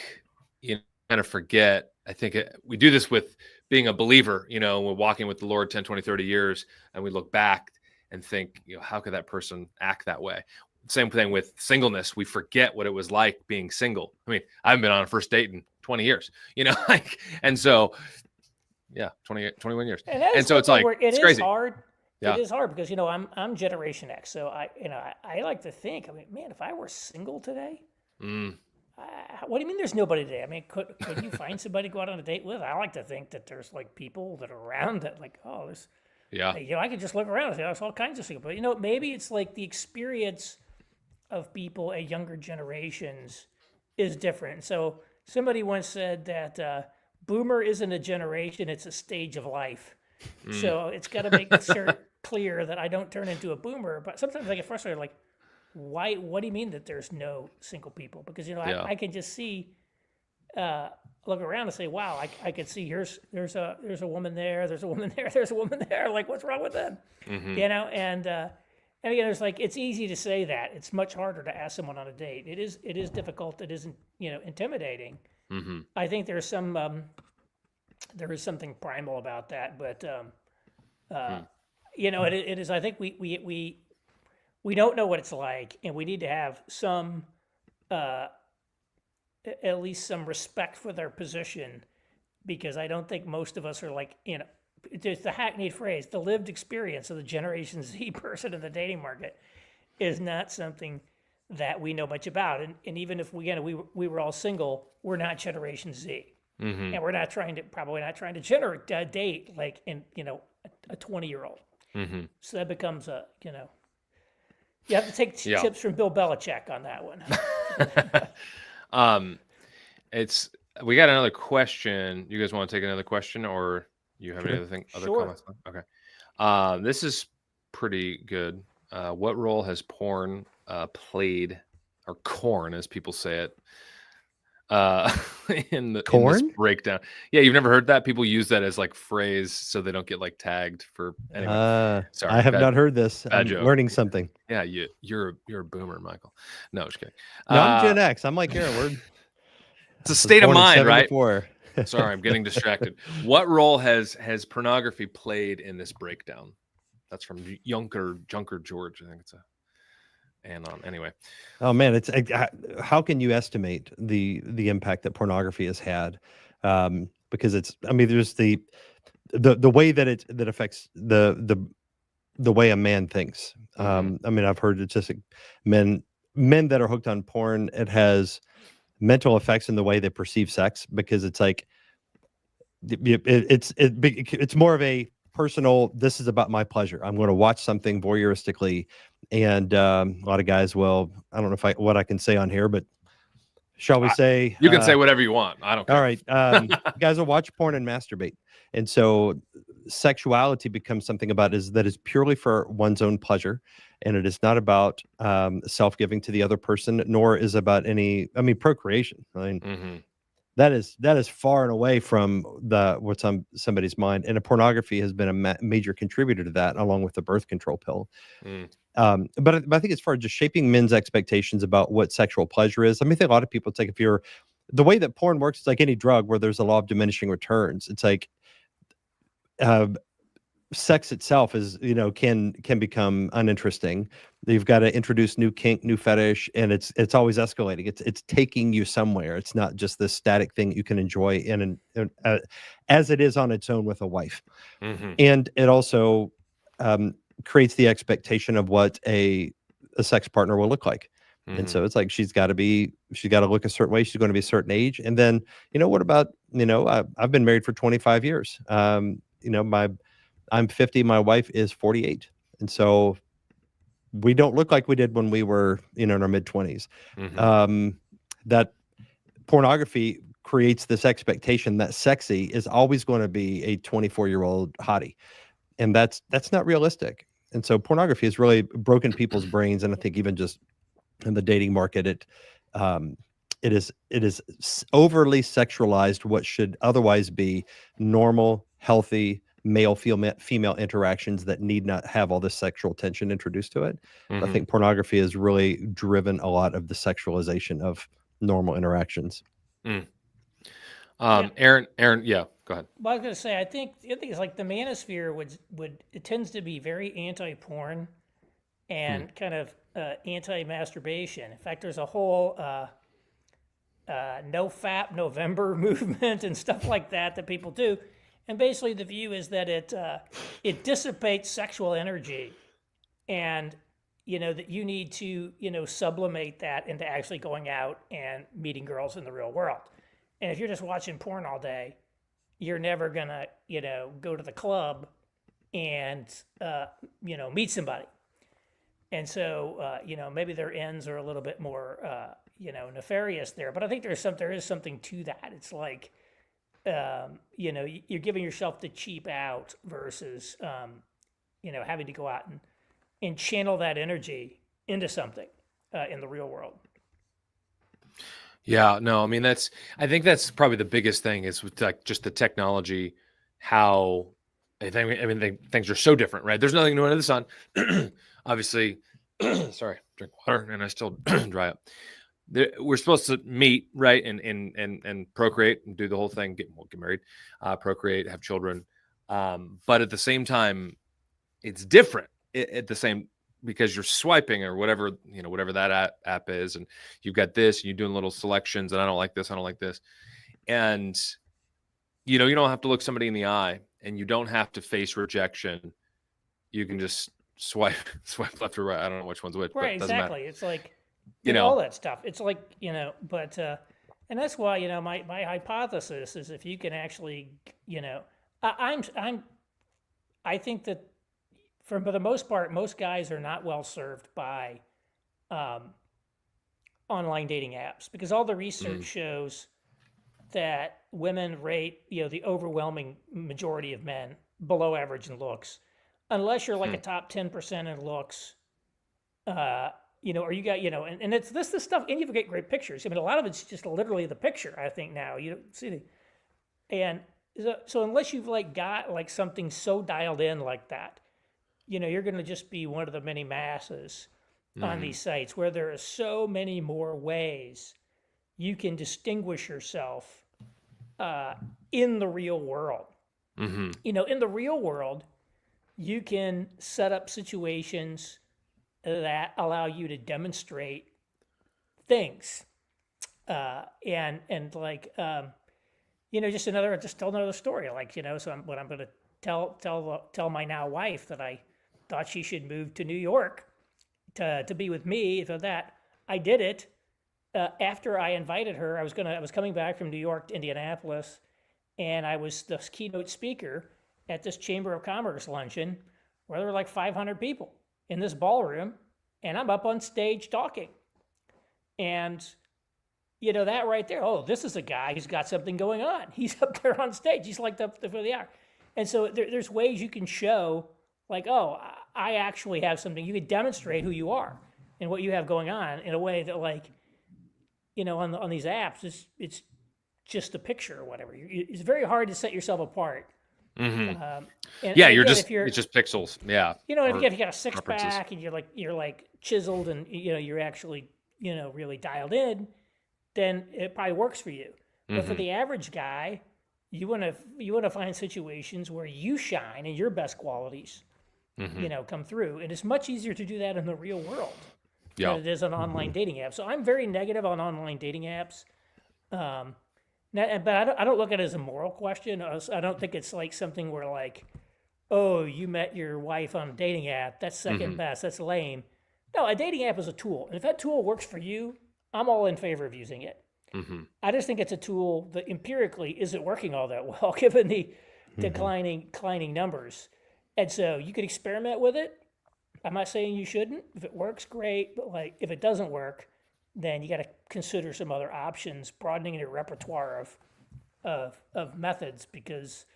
kind of forget. I think we do this with being a believer, we're walking with the Lord 10, 20, 30 years, and we look back and think, how could that person act that way? Same thing with singleness. We forget what it was like being single. I mean, I haven't been on a first date in 20 years, and so, yeah, 21 years. And so it's like, it's crazy. Hard. Yeah. It is hard because, I'm Generation X. So I like to think, man, if I were single today, what do you mean there's nobody today? I mean, could you find somebody to go out on a date with? I like to think that there's like people that are around that there's, I could just look around and say, there's all kinds of single, but maybe it's like the experience of people at younger generations is different. So somebody once said that boomer isn't a generation, it's a stage of life. So it's got to make clear that I don't turn into a boomer. But sometimes I get frustrated, like, why? What do you mean that there's no single people? Because I can just see, look around and say, wow, I could see there's a woman there, there's a woman there, there's a woman there. Like, what's wrong with them? And again, it's like, it's easy to say that. It's much harder to ask someone on a date. It is difficult. It isn't, intimidating. I think there's there is something primal about that, but it is. I think we don't know what it's like, and we need to have some, at least some respect for their position, because I don't think most of us are like, it's the hackneyed phrase, the lived experience of the Generation Z person in the dating market is not something that we know much about. And even if we were all single, we're not Generation Z. And we're probably not trying to generate date like in, a 20-year-old. So that becomes you have to take tips from Bill Belichick on that one. We got another question. You guys want to take another question, or you have any other comments? Okay. This is pretty good. What role has porn played, or corn as people say it, in this breakdown? Yeah, you've never heard that? People use that as like phrase so they don't get like tagged for anyway. Sorry, I have not heard this. I'm learning something. Yeah, you're a boomer, Michael. No, just kidding. No, I'm Gen X. I'm like Aaron. It's a state of mind, right? Sorry, I'm getting distracted. What role has pornography played in this breakdown? That's from Junker George. I think it's Anon. Anyway. Oh man, it's how can you estimate the impact that pornography has had? Because there's the way that it affects the way a man thinks. I've heard it's just men that are hooked on porn. It has mental effects in the way they perceive sex, because it's like it's more of a personal, this is about my pleasure. I'm going to watch something voyeuristically, and a lot of guys, well, I don't know what I can say on here, but shall we say you can say whatever you want. I don't care. All right. Guys will watch porn and masturbate, and so sexuality becomes something that is purely for one's own pleasure, and it is not about self-giving to the other person, nor is about procreation. That is far and away from what's on somebody's mind, and pornography has been a major contributor to that, along with the birth control pill. But I think as far as just shaping men's expectations about what sexual pleasure is, I think a lot of people, it's like, the way that porn works, it's like any drug where there's a law of diminishing returns. It's like sex itself is, can become uninteresting. You've got to introduce new kink, new fetish, and it's always escalating. It's taking you somewhere. It's not just this static thing you can enjoy as it is on its own with a wife. And it also creates the expectation of what a sex partner will look like. And so it's like, she's got to look a certain way. She's going to be a certain age. And then, what about, I've been married for 25 years. I'm 50. My wife is 48. And so we don't look like we did when we were, in our mid 20s. That pornography creates this expectation that sexy is always going to be a 24-year-old hottie. And that's not realistic. And so pornography has really broken people's brains. And I think even just in the dating market, it is overly sexualized what should otherwise be normal, healthy male female interactions that need not have all this sexual tension introduced to it. I think pornography has really driven a lot of the sexualization of normal interactions. Aaron, yeah, go ahead. Well, I was going to say, I think it's like the manosphere it tends to be very anti-porn and kind of anti-masturbation. In fact, there's a whole no fap November movement and stuff like that people do. And basically the view is that it dissipates sexual energy, and that you need to sublimate that into actually going out and meeting girls in the real world. And if you're just watching porn all day, you're never gonna go to the club and meet somebody. And so maybe their ends are a little bit more nefarious there, but I think there is something to that. It's like you're giving yourself the cheap out versus having to go out and channel that energy into something in the real world. Yeah, no, I mean I think that's probably the biggest thing is with like just the technology, how things are so different, right? There's nothing new under the sun. Obviously, sorry, drink water and I still dry up. We're supposed to meet, right, and procreate and do the whole thing, get married, procreate, have children, but at the same time, it's different. At the same, because you're swiping or whatever that app is, and you've got this, and you're doing little selections, and I don't like this, and you don't have to look somebody in the eye, and you don't have to face rejection. You can just swipe left or right. I don't know which one's which. Right, but it exactly. matter. It's like all that stuff. It's like but and that's why my hypothesis is if you can actually I think that for the most part, most guys are not well served by online dating apps, because all the research shows that women rate the overwhelming majority of men below average in looks, unless you're like a top 10% in looks, or you got and it's this stuff, and you get great pictures. I mean, a lot of it's just literally the picture. I think now see and so unless you've got something so dialed in like that, you're going to just be one of the many masses on these sites where there are so many more ways you can distinguish yourself in the real world. In the real world, you can set up situations that allow you to demonstrate things. Just tell another story. So I'm going to tell my now wife that I thought she should move to New York to be with me. For that, I did it. After I invited her, I was coming back from New York to Indianapolis, and I was the keynote speaker at this Chamber of Commerce luncheon where there were like 500 people in this ballroom, and I'm up on stage talking. And that right there, this is a guy who's got something going on. He's up there on stage. He's like for the hour. And so there's ways you can show I actually have something. You can demonstrate who you are and what you have going on in a way that on these apps, it's just a picture or whatever. It's very hard to set yourself apart. It's just pixels. Yeah. If you got a six pack and you're chiseled and you're actually really dialed in, then it probably works for you. But for the average guy, you want to find situations where you shine and your best qualities come through, and it's much easier to do that in the real world than it is on online dating apps. So I'm very negative on online dating apps. But I don't look at it as a moral question. I don't think it's something where you met your wife on a dating app, that's second best, that's lame. No, a dating app is a tool. And if that tool works for you, I'm all in favor of using it. I just think it's a tool that empirically isn't working all that well, given the declining numbers. And so you could experiment with it. I'm not saying you shouldn't. If it works, great. But if it doesn't work, then you got to consider some other options, broadening your repertoire of methods, because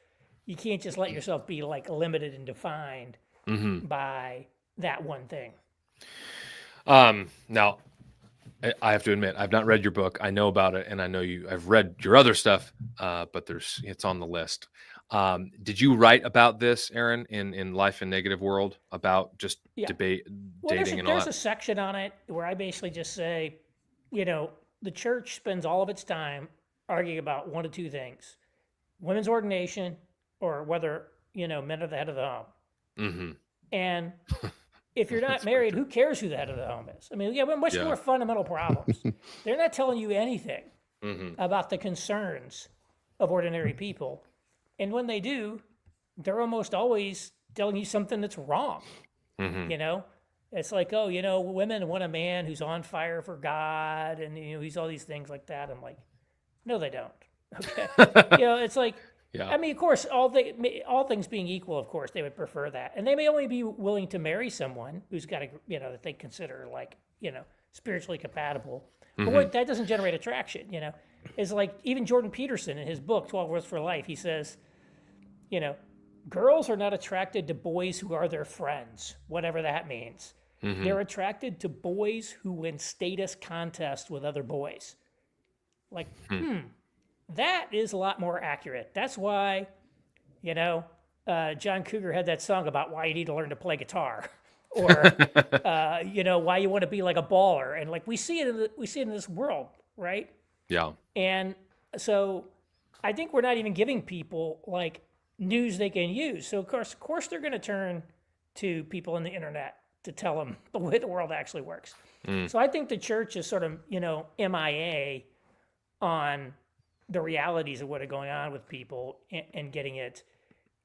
you can't just let yourself be limited and defined by that one thing. Now, I have to admit, I've not read your book. I know about it, and I know I've read your other stuff, but it's on the list. Did you write about this, Aaron, in Life in Negative World, about just debate, dating, and all There's that? a section on it where I basically just say, the church spends all of its time arguing about one of two things: women's ordination, or whether men are the head of the home. Mm-hmm. And if you're not married, who cares who the head of the home is? I mean, we have much more fundamental problems. They're not telling you anything about the concerns of ordinary people. And when they do, they're almost always telling you something that's wrong. It's like, women want a man who's on fire for God, and he's all these things like that. I'm like, no, they don't. Okay, it's like, I mean, of course, all things being equal, of course, they would prefer that, and they may only be willing to marry someone who's got that they consider like spiritually compatible. But that doesn't generate attraction. It's like even Jordan Peterson in his book 12 Rules for Life, he says, girls are not attracted to boys who are their friends, whatever that means. They're attracted to boys who win status contests with other boys. Like, that is a lot more accurate. That's why, John Cougar had that song about why you need to learn to play guitar, or why you want to be like a baller, and like we see it in this world, right? Yeah. And so, I think we're not even giving people like news they can use. So of course, they're going to turn to people on the internet to tell them the way the world actually works. So I think the church is sort of MIA on the realities of what are going on with people and getting it.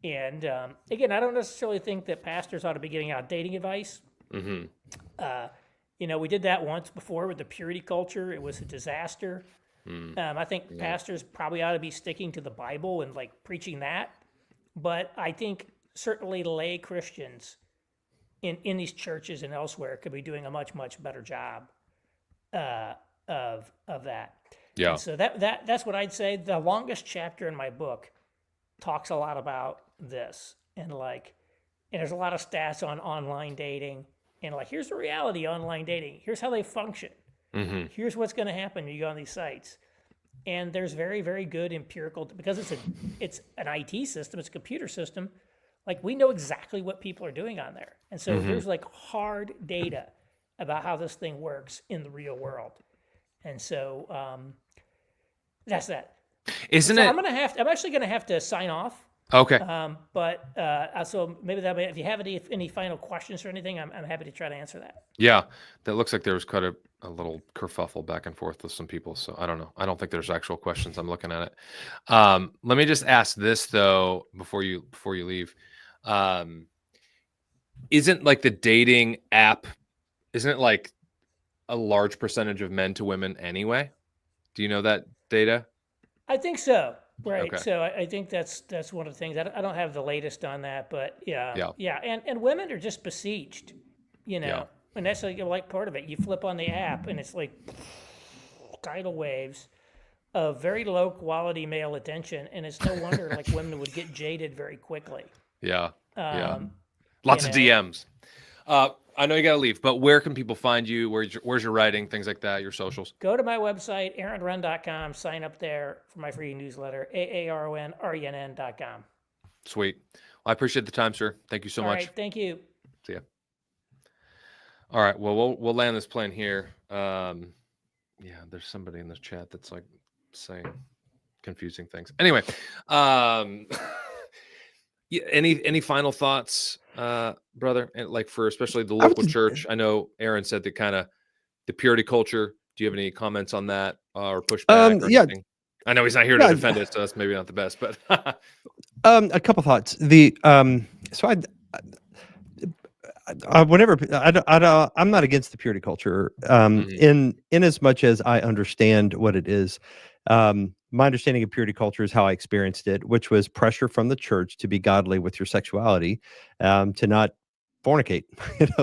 And again, I don't necessarily think that pastors ought to be giving out dating advice. We did that once before with the purity culture. It was a disaster. I think pastors probably ought to be sticking to the Bible and like preaching that. But I think certainly lay Christians in these churches and elsewhere could be doing a much, much better job of that. Yeah. And so that's what I'd say. The longest chapter in my book talks a lot about this, and there's a lot of stats on online dating, and like here's the reality of online dating. Here's how they function. Here's what's going to happen when you go on these sites. And there's very, very good empirical, because it's an IT system, it's a computer system. Like we know exactly what people are doing on there, and so there's like hard data about how this thing works in the real world. And so that's that. Isn't it? I'm actually gonna have to sign off. Okay. So maybe if you have any final questions or anything, I'm happy to try to answer that. Yeah, that looks like there was quite a little kerfuffle back and forth with some people. So I don't know. I don't think there's actual questions. I'm looking at it. Let me just ask this though before you leave. Isn't like the dating app? Isn't it like a large percentage of men to women anyway? Do you know that data? I think so. Right. Okay. So I think that's one of the things. I don't have the latest on that, but yeah. And women are just besieged, and that's like part of it. You flip on the app and it's like tidal waves of very low quality male attention, and it's no wonder like women would get jaded very quickly. Yeah. Lots of DMs. I know you got to leave, but where can people find you? Where's your writing, things like that, your socials? Go to my website, aaronrenn.com, sign up there for my free newsletter, aaronrenn.com. Sweet. Well, I appreciate the time, sir. Thank you so much. All right, thank you. See ya. All right, well, we'll land this plane here. There's somebody in the chat that's like saying confusing things. Anyway, any final thoughts, brother? And like for especially the local church, I know Aaron said that kind of the purity culture. Do you have any comments on that or pushback? Or anything? I know he's not here to defend it, so that's maybe not the best. But a couple thoughts. I'm not against the purity culture. In as much as I understand what it is. My understanding of purity culture is how I experienced it, which was pressure from the church to be godly with your sexuality, to not fornicate.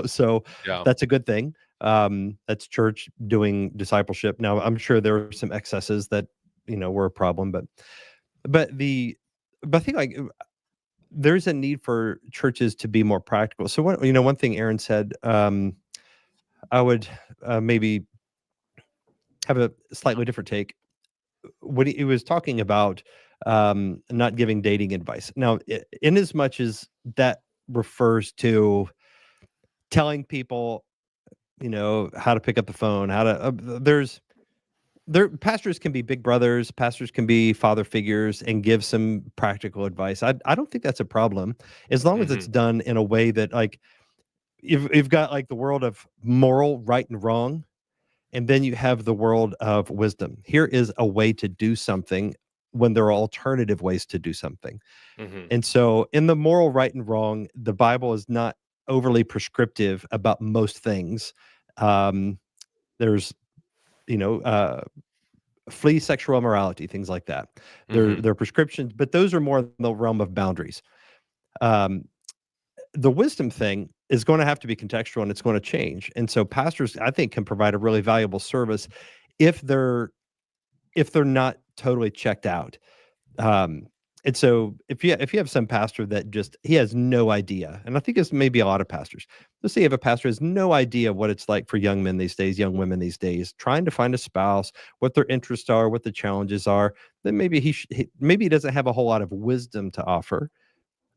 So that's a good thing. That's church doing discipleship. Now, I'm sure there were some excesses that were a problem, but I think like there's a need for churches to be more practical. So one thing Aaron said, I would maybe have a slightly different take. When he was talking about not giving dating advice. Now, in as much as that refers to telling people, how to pick up the phone, how to, pastors can be big brothers, pastors can be father figures and give some practical advice. I don't think that's a problem, as long as it's done in a way that, like, you've got like the world of moral right and wrong, and then you have the world of wisdom. Here is a way to do something when there are alternative ways to do something. And so in the moral right and wrong, the Bible is not overly prescriptive about most things. There's, flee sexual immorality, things like that. There are prescriptions, but those are more in the realm of boundaries. The wisdom thing is going to have to be contextual, and it's going to change. And so pastors, I think, can provide a really valuable service if they're not totally checked out. And so if you have some pastor that he has no idea, and I think it's maybe a lot of pastors. Let's say you have a pastor who has no idea what it's like for young men these days, young women these days, trying to find a spouse, what their interests are, what the challenges are. Then maybe he doesn't have a whole lot of wisdom to offer,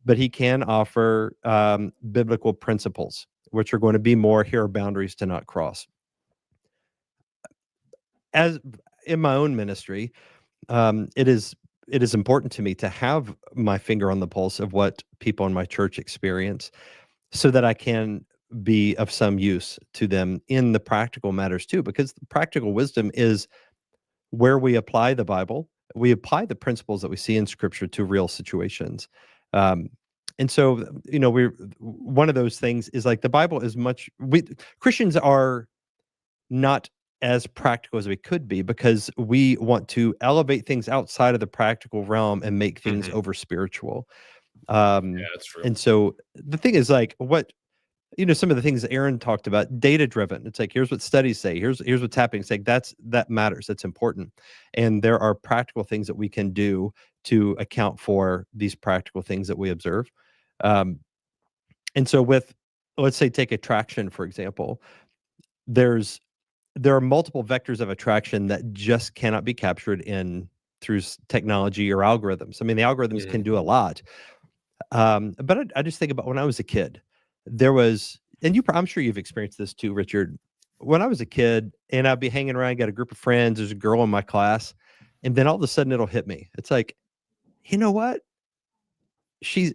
but he can offer biblical principles, which are going to be more, here are boundaries to not cross. As in my own ministry, it is important to me to have my finger on the pulse of what people in my church experience, so that I can be of some use to them in the practical matters too, because practical wisdom is where we apply the Bible. We apply the principles that we see in Scripture to real situations. And so, one of those things is, like, the Bible is Christians are not as practical as we could be, because we want to elevate things outside of the practical realm and make things over spiritual. Yeah, that's true. And so the thing is, like, some of the things Aaron talked about, data driven. It's like, here's what studies say, here's what's happening. It's like, that matters. That's important. And there are practical things that we can do to account for these practical things that we observe. And so let's say, take attraction, for example. There are multiple vectors of attraction that just cannot be captured through technology or algorithms. I mean, the algorithms can do a lot. But I just think about when I was a kid, there was, and I'm sure you've experienced this too, Richard. When I was a kid and I'd be hanging around, got a group of friends, there's a girl in my class, and then all of a sudden it'll hit me. It's like, you know what? She's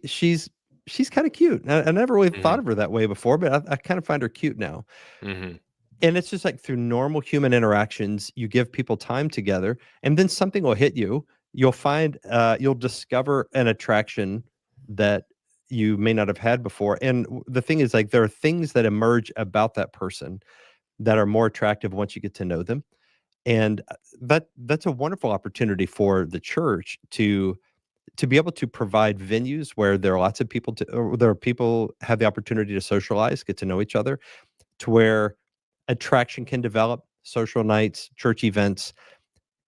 kind of cute. I never really thought of her that way before, but I kind of find her cute now. And it's just like, through normal human interactions, you give people time together, and then something will hit you. You'll discover an attraction that you may not have had before. And the thing is, like, there are things that emerge about that person that are more attractive once you get to know them. And that's a wonderful opportunity for the church to be able to provide venues where there are lots of people have the opportunity to socialize, get to know each other, to where attraction can develop, social nights, church events.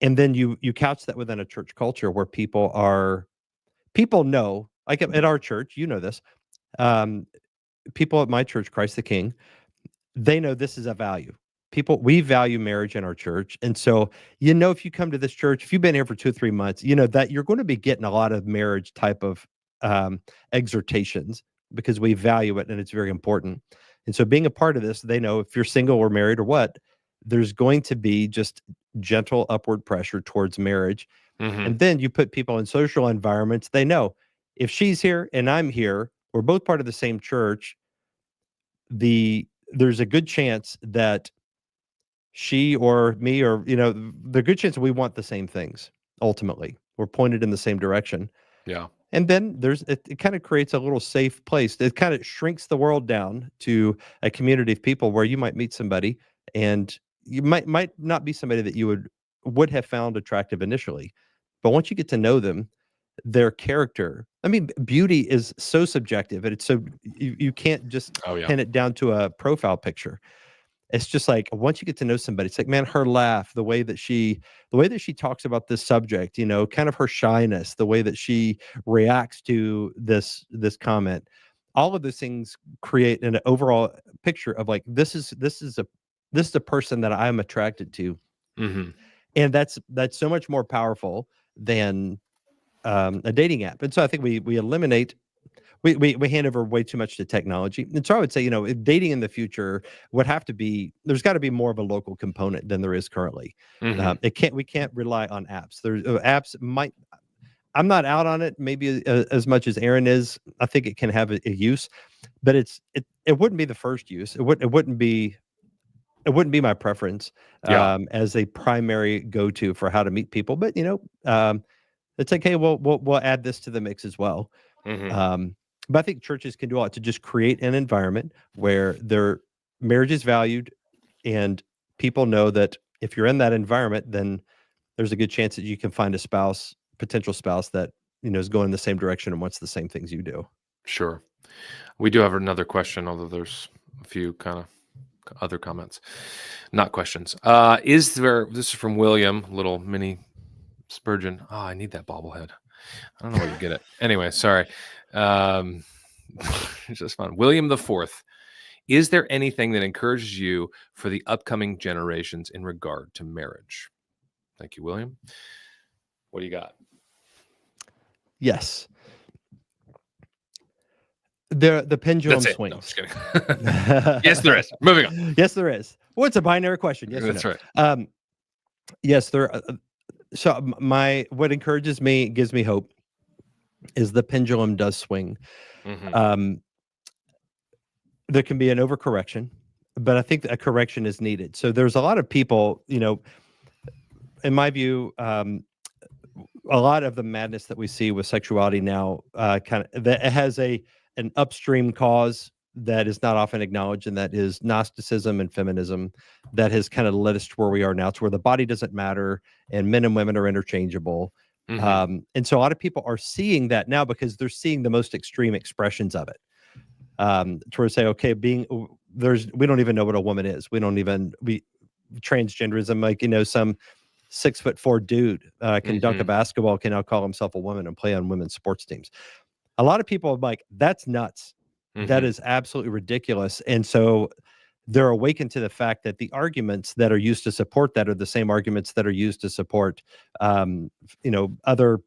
And then you couch that within a church culture where people know, like at our church, this, people at my church, Christ the King, they know this is a value. We value marriage in our church. And so, if you come to this church, if you've been here for 2 or 3 months, that you're going to be getting a lot of marriage type of exhortations, because we value it and it's very important. And so, being a part of this, they know if you're single or married or what, there's going to be just gentle upward pressure towards marriage. And then you put people in social environments. They know, if she's here and I'm here, we're both part of the same church, there's a good chance that she or me, or, the good chance that we want the same things. Ultimately, we're pointed in the same direction. Yeah. And then it kind of creates a little safe place. It kind of shrinks the world down to a community of people where you might meet somebody, and you might not be somebody that you would have found attractive initially. But once you get to know them, their character, I mean, beauty is so subjective, and it's so, you can't just pin it down to a profile picture. it's just like once you get to know somebody, it's like, man, her laugh, the way that she talks about this subject, kind of her shyness, the way that she reacts to this comment, all of those things create an overall picture of like this is a person that I'm attracted to. Mm-hmm. And that's so much more powerful than a dating app. And so I think we eliminate, we hand over way too much to technology. And so I would say, dating in the future would have to be, there's got to be more of a local component than there is currently. Mm-hmm. We can't rely on apps. There's apps might, I'm not out on it maybe as much as Aaron is. I think it can have a use, but it wouldn't be the first use. It wouldn't be my preference as a primary go-to for how to meet people. But it's like, hey, we'll add this to the mix as well. Mm-hmm. But I think churches can do a lot to just create an environment where their marriage is valued, and people know that if you're in that environment, then there's a good chance that you can find a potential spouse that is going in the same direction and wants the same things you do. Sure. We do have another question, although there's a few kind of other comments, not questions. This is from William, little mini Spurgeon. Oh, I need that bobblehead. I don't know where you get it. Anyway, sorry. It's just fun. William the Fourth. Is there anything that encourages you for the upcoming generations in regard to marriage? Thank you, William. What do you got? Yes. The pendulum swings. No, I'm just kidding. Yes, there is. Moving on. Yes, there is. Well, it's a binary question. Yes, that's right. Yes, there. So what encourages me, gives me hope, is the pendulum does swing. Mm-hmm. There can be an overcorrection, but I think that a correction is needed. So there's a lot of people, in my view, a lot of the madness that we see with sexuality now, kind of that it has an upstream cause that is not often acknowledged, and that is Gnosticism and feminism that has kind of led us to where we are now, to where the body doesn't matter and men and women are interchangeable. Mm-hmm. And so a lot of people are seeing that now because they're seeing the most extreme expressions of it. To where say, okay, we don't even know what a woman is. Transgenderism, like, some 6'4" dude can dunk a basketball, can now call himself a woman and play on women's sports teams. A lot of people are like, that's nuts. Mm-hmm. That is absolutely ridiculous. And so they're awakened to the fact that the arguments that are used to support that are the same arguments that are used to support, other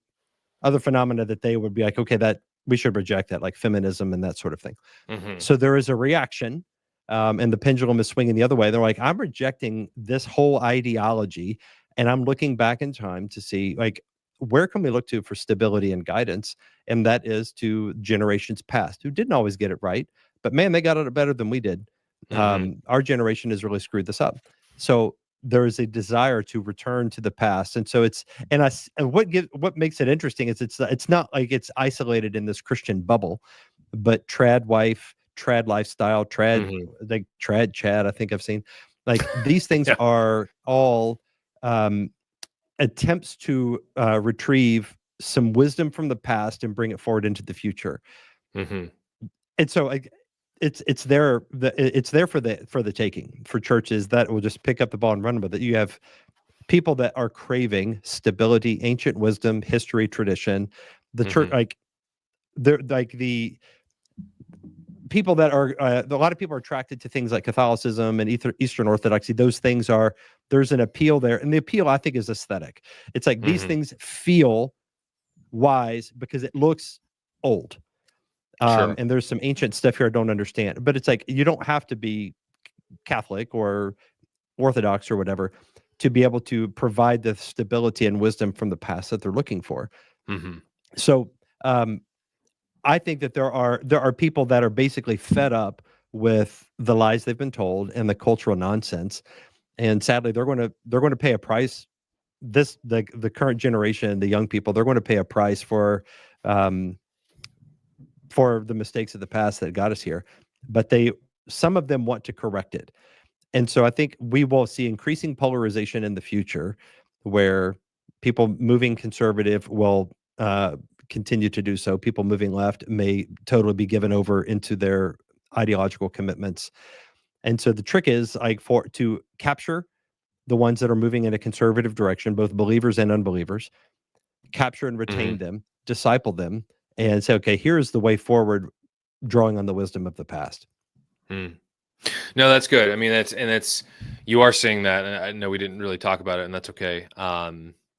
phenomena that they would be like, okay, that we should reject that, like feminism and that sort of thing. Mm-hmm. So there is a reaction, and the pendulum is swinging the other way. They're like, I'm rejecting this whole ideology, and I'm looking back in time to see, like, where can we look to for stability and guidance? And that is to generations past who didn't always get it right, but man, they got it better than we did. Our generation has really screwed this up. So there is a desire to return to the past. And so what makes it interesting is it's not like it's isolated in this Christian bubble, but trad wife, trad lifestyle, like trad Chad, I think I've seen, like these things are all attempts to retrieve some wisdom from the past and bring it forward into the future. And so it's there for the taking for churches that will just pick up the ball and run with it. You have people that are craving stability, ancient wisdom, history, tradition. The church, like they're like the people that are a lot of people are attracted to things like Catholicism and Eastern Orthodoxy. Those things there's an appeal there, and the appeal, I think, is aesthetic. It's like these things feel wise because it looks old. Sure. And there's some ancient stuff here I don't understand, but it's like you don't have to be Catholic or Orthodox or whatever to be able to provide the stability and wisdom from the past that they're looking for. So I think that there are people that are basically fed up with the lies they've been told and the cultural nonsense, and sadly they're going to pay a price. The current generation, the young people, they're going to pay a price for the mistakes of the past that got us here, but some of them want to correct it. And so I think we will see increasing polarization in the future where people moving conservative will continue to do so. People moving left may totally be given over into their ideological commitments. And so the trick is like to capture the ones that are moving in a conservative direction, both believers and unbelievers, capture and retain them, disciple them, and say, okay, here's the way forward, drawing on the wisdom of the past. No, that's good. I mean, that's you are seeing that, and I know we didn't really talk about it, and that's okay.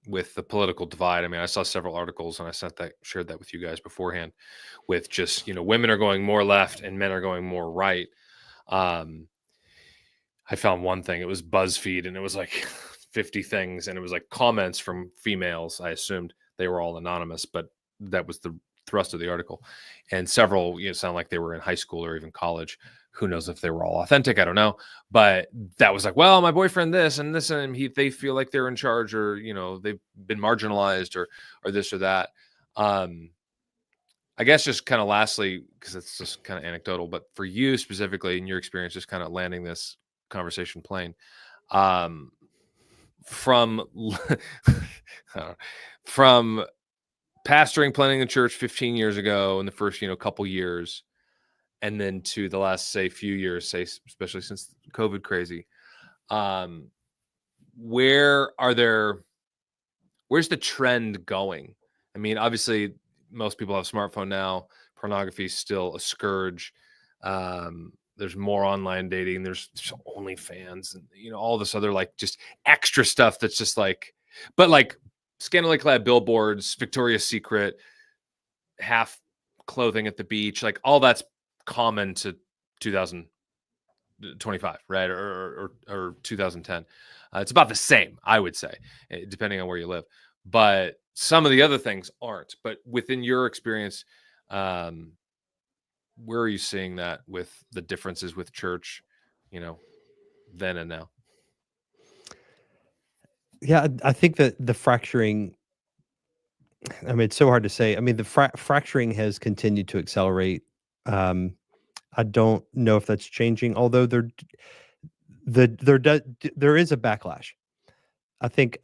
With the political divide, I mean, I saw several articles, and I shared that with you guys beforehand, with just women are going more left and men are going more right. I found one thing. It was BuzzFeed, and it was like 50 things, and it was like comments from females. I assumed they were all anonymous, but that was the thrust of the article. And several, sound like they were in high school or even college. Who knows if they were all authentic? I don't know. But that was like, well, my boyfriend this and this, and they feel like they're in charge, or they've been marginalized, or this or that. I guess just kind of lastly, because it's just kind of anecdotal, but for you specifically in your experience, just kind of landing this conversation plane, from from pastoring, planning the church 15 years ago in the first couple years, and then to the last few years, especially since COVID crazy, where's the trend going? I mean, obviously most people have a smartphone now. Pornography is still a scourge. There's more online dating. There's OnlyFans and all this other like just extra stuff that's just like, but like scantily clad billboards, Victoria's Secret, half clothing at the beach, like all that's common to 2025, right? Or 2010. It's about the same, I would say, depending on where you live. But some of the other things aren't. But within your experience, where are you seeing that with the differences with church, then and now? Yeah, I think that the fracturing, I mean, it's so hard to say. I mean, the fracturing has continued to accelerate. I don't know if that's changing, although there is a backlash. I think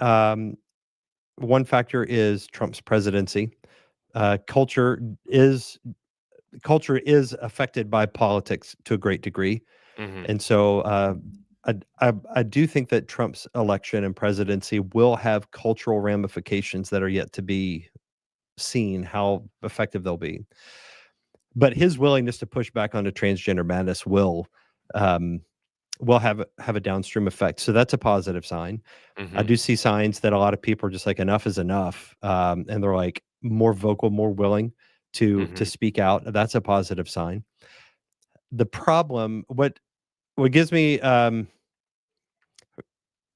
one factor is Trump's presidency. Culture is affected by politics to a great degree. And so I do think that Trump's election and presidency will have cultural ramifications that are yet to be seen, how effective they'll be. But his willingness to push back onto transgender madness will have a downstream effect. So that's a positive sign. I do see signs that a lot of people are just like, enough is enough. And they're like more vocal, more willing to speak out. That's a positive sign. The problem, what gives me,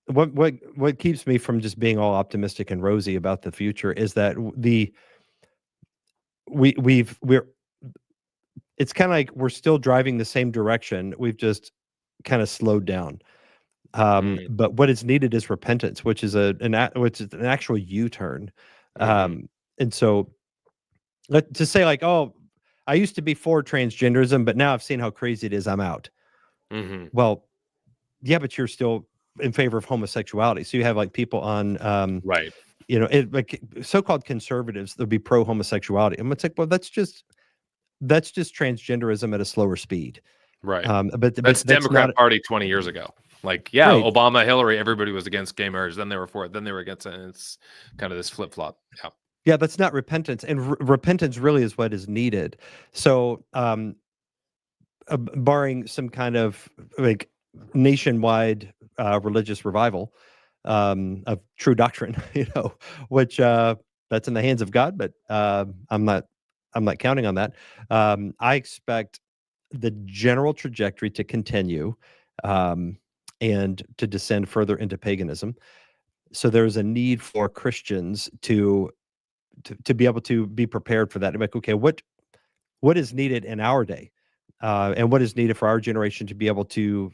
what keeps me from just being all optimistic and rosy about the future is that it's kind of like we're still driving the same direction. We've just kind of slowed down. But what is needed is repentance, which is an actual U-turn. And so to say like, oh, I used to be for transgenderism, but now I've seen how crazy it is, I'm out. Well, yeah, but you're still in favor of homosexuality. So you have like people on, right. Like so-called conservatives, they'll be pro-homosexuality. And it's like, well, that's just transgenderism at a slower speed. Right. But that's Democrat Party 20 years ago. Like, yeah, right. Obama, Hillary, everybody was against gay marriage. Then they were for it. Then they were against it. And it's kind of this flip-flop. Yeah. Yeah, that's not repentance. And repentance really is what is needed. So barring some kind of like nationwide religious revival of true doctrine, which that's in the hands of God, but I'm not counting on that. I expect the general trajectory to continue and to descend further into paganism. So there's a need for Christians to be able to be prepared for that. I'm like, okay, what is needed in our day, and what is needed for our generation to be able to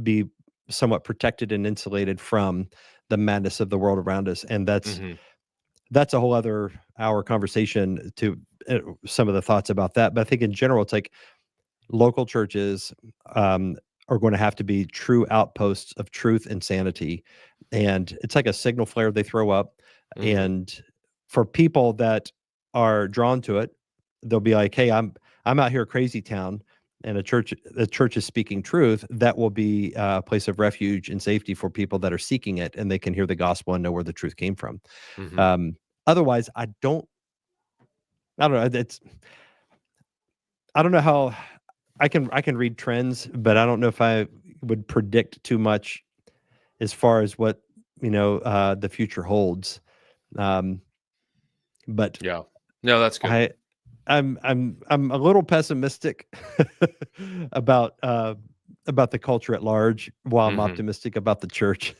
be somewhat protected and insulated from the madness of the world around us. And that's a whole other hour conversation to some of the thoughts about that. But I think in general, it's like local churches are going to have to be true outposts of truth and sanity. And it's like a signal flare they throw up. And for people that are drawn to it, they'll be like, hey, I'm out here crazy town. and the church is speaking truth, that will be a place of refuge and safety for people that are seeking it, and they can hear the gospel and know where the truth came from. Otherwise, I don't know. I don't know how I can read trends, but I don't know if I would predict too much as far as what the future holds. But yeah, no, that's good. I'm a little pessimistic about the culture at large, while I'm optimistic about the church.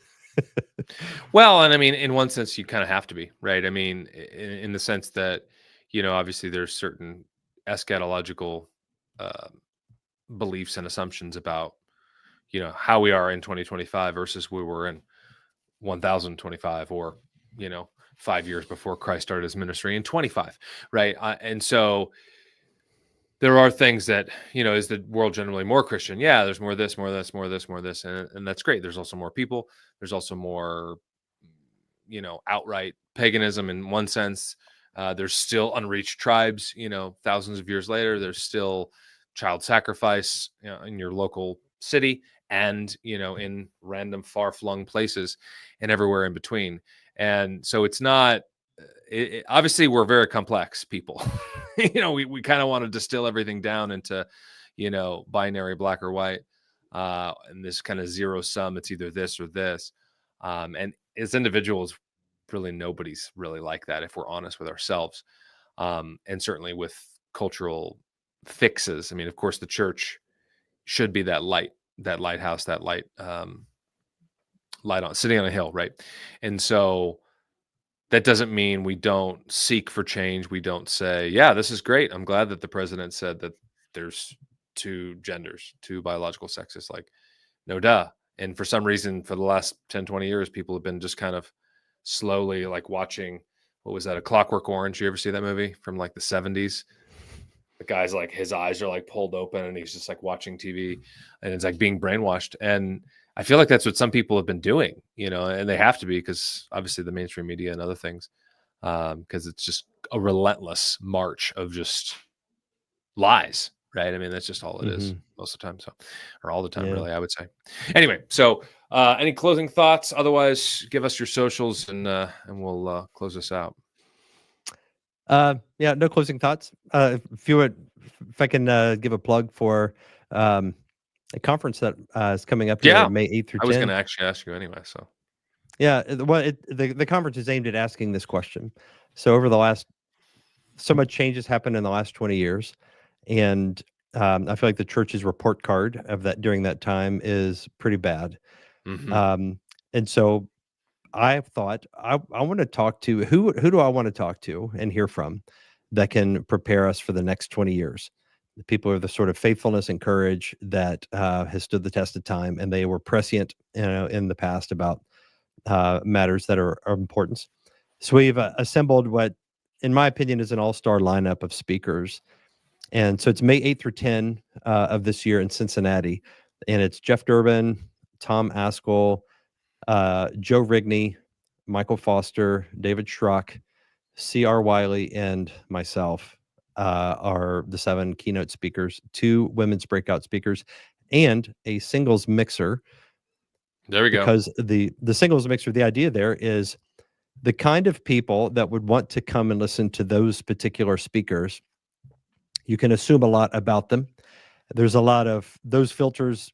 Well, and I mean, in one sense, you kind of have to be, right? I mean, in the sense that, obviously there's certain eschatological beliefs and assumptions about, how we are in 2025 versus we were in 1025, or, 5 years before Christ started his ministry in 25, right? And so there are things that, is the world generally more Christian? Yeah, there's more of this, more of this, more of this, more of this. And that's great. There's also more people. There's also more, outright paganism in one sense. There's still unreached tribes, thousands of years later. There's still child sacrifice, in your local city, and, in random far-flung places and everywhere in between. And so it's not, obviously we're very complex people. We kind of want to distill everything down into, binary black or white, and this kind of zero sum. It's either this or this. And as individuals, really nobody's really like that, if we're honest with ourselves. And certainly with cultural fixes. I mean, of course, the church should be that light, that lighthouse, that light on sitting on a hill, right? And so that doesn't mean we don't seek for change. We don't say, yeah, this is great. I'm glad that the president said that there's two genders, two biological sexes. Like, no duh. And for some reason, for the last 10, 20 years, people have been just kind of slowly like watching, what was that, A Clockwork Orange? You ever see that movie from like the 70s? The guy's like, his eyes are like pulled open and he's just like watching TV, and it's like being brainwashed. And I feel like that's what some people have been doing, and they have to be, because obviously the mainstream media and other things, because it's just a relentless march of just lies, right? I mean, that's just all it is most of the time. So, or all the time, really, I would say. Anyway, so any closing thoughts? Otherwise, give us your socials and we'll close this out. Yeah, no closing thoughts. If I can give a plug for a conference that is coming up here May 8th through 10th. I was going to actually ask you anyway. So, yeah, well, the conference is aimed at asking this question. So so much change has happened in the last 20 years, and I feel like the church's report card of that during that time is pretty bad. And so I thought I want to talk to who do I want to talk to and hear from that can prepare us for the next 20 years. The people are the sort of faithfulness and courage that has stood the test of time, and they were prescient, in the past about matters that are importance. So we've assembled what, in my opinion, is an all-star lineup of speakers. And so it's May 8th through 10 of this year in Cincinnati. And it's Jeff Durbin, Tom Askell, Joe Rigney, Michael Foster, David Schrock, C.R. Wiley, and myself are the 7 keynote speakers, 2 women's breakout speakers, and a singles mixer. There we go. Because the singles mixer, the idea there is the kind of people that would want to come and listen to those particular speakers, you can assume a lot about them. There's a lot of those filters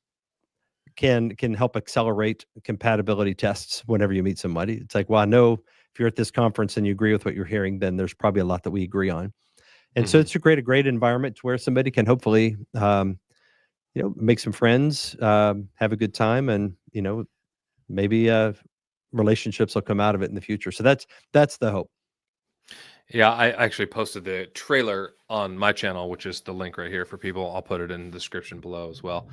can help accelerate compatibility tests whenever you meet somebody. It's like, well, I know if you're at this conference and you agree with what you're hearing, then there's probably a lot that we agree on. And so it's a great environment to where somebody can hopefully, make some friends, have a good time, and, maybe relationships will come out of it in the future. So that's the hope. Yeah, I actually posted the trailer on my channel, which is the link right here for people. I'll put it in the description below as well,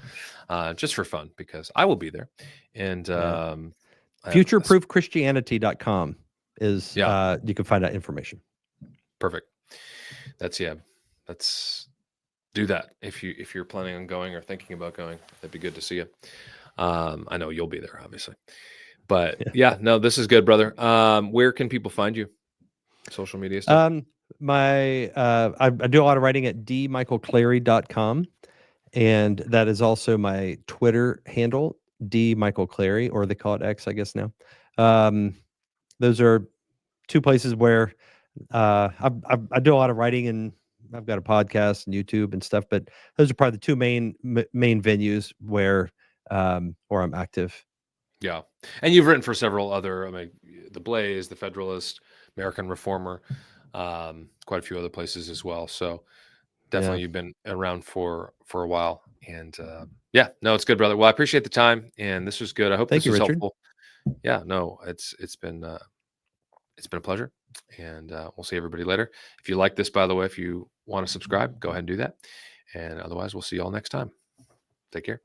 just for fun, because I will be there. And futureproofchristianity.com is you can find out information. Perfect. Let's do that if you're planning on going or thinking about going. That'd be good to see you. I know you'll be there, obviously, but no, this is good, brother. Where can people find you? Social media stuff? I do a lot of writing at dmichaelclary.com, and that is also my Twitter handle, D Michael Clary, or they call it X, I guess now. Those are two places where I do a lot of writing, and I've got a podcast and YouTube and stuff. But those are probably the two main venues where I'm active. Yeah. And you've written for several other, I mean, The Blaze, The Federalist, American Reformer, quite a few other places as well. So definitely you've been around for a while. And yeah, no, it's good, brother. Well, I appreciate the time, and this was good. I hope Thank this you, was Richard. helpful. Yeah, no, it's been a pleasure. And we'll see everybody later. If you like this, by the way, if you want to subscribe, go ahead and do that. And otherwise, we'll see you all next time. Take care.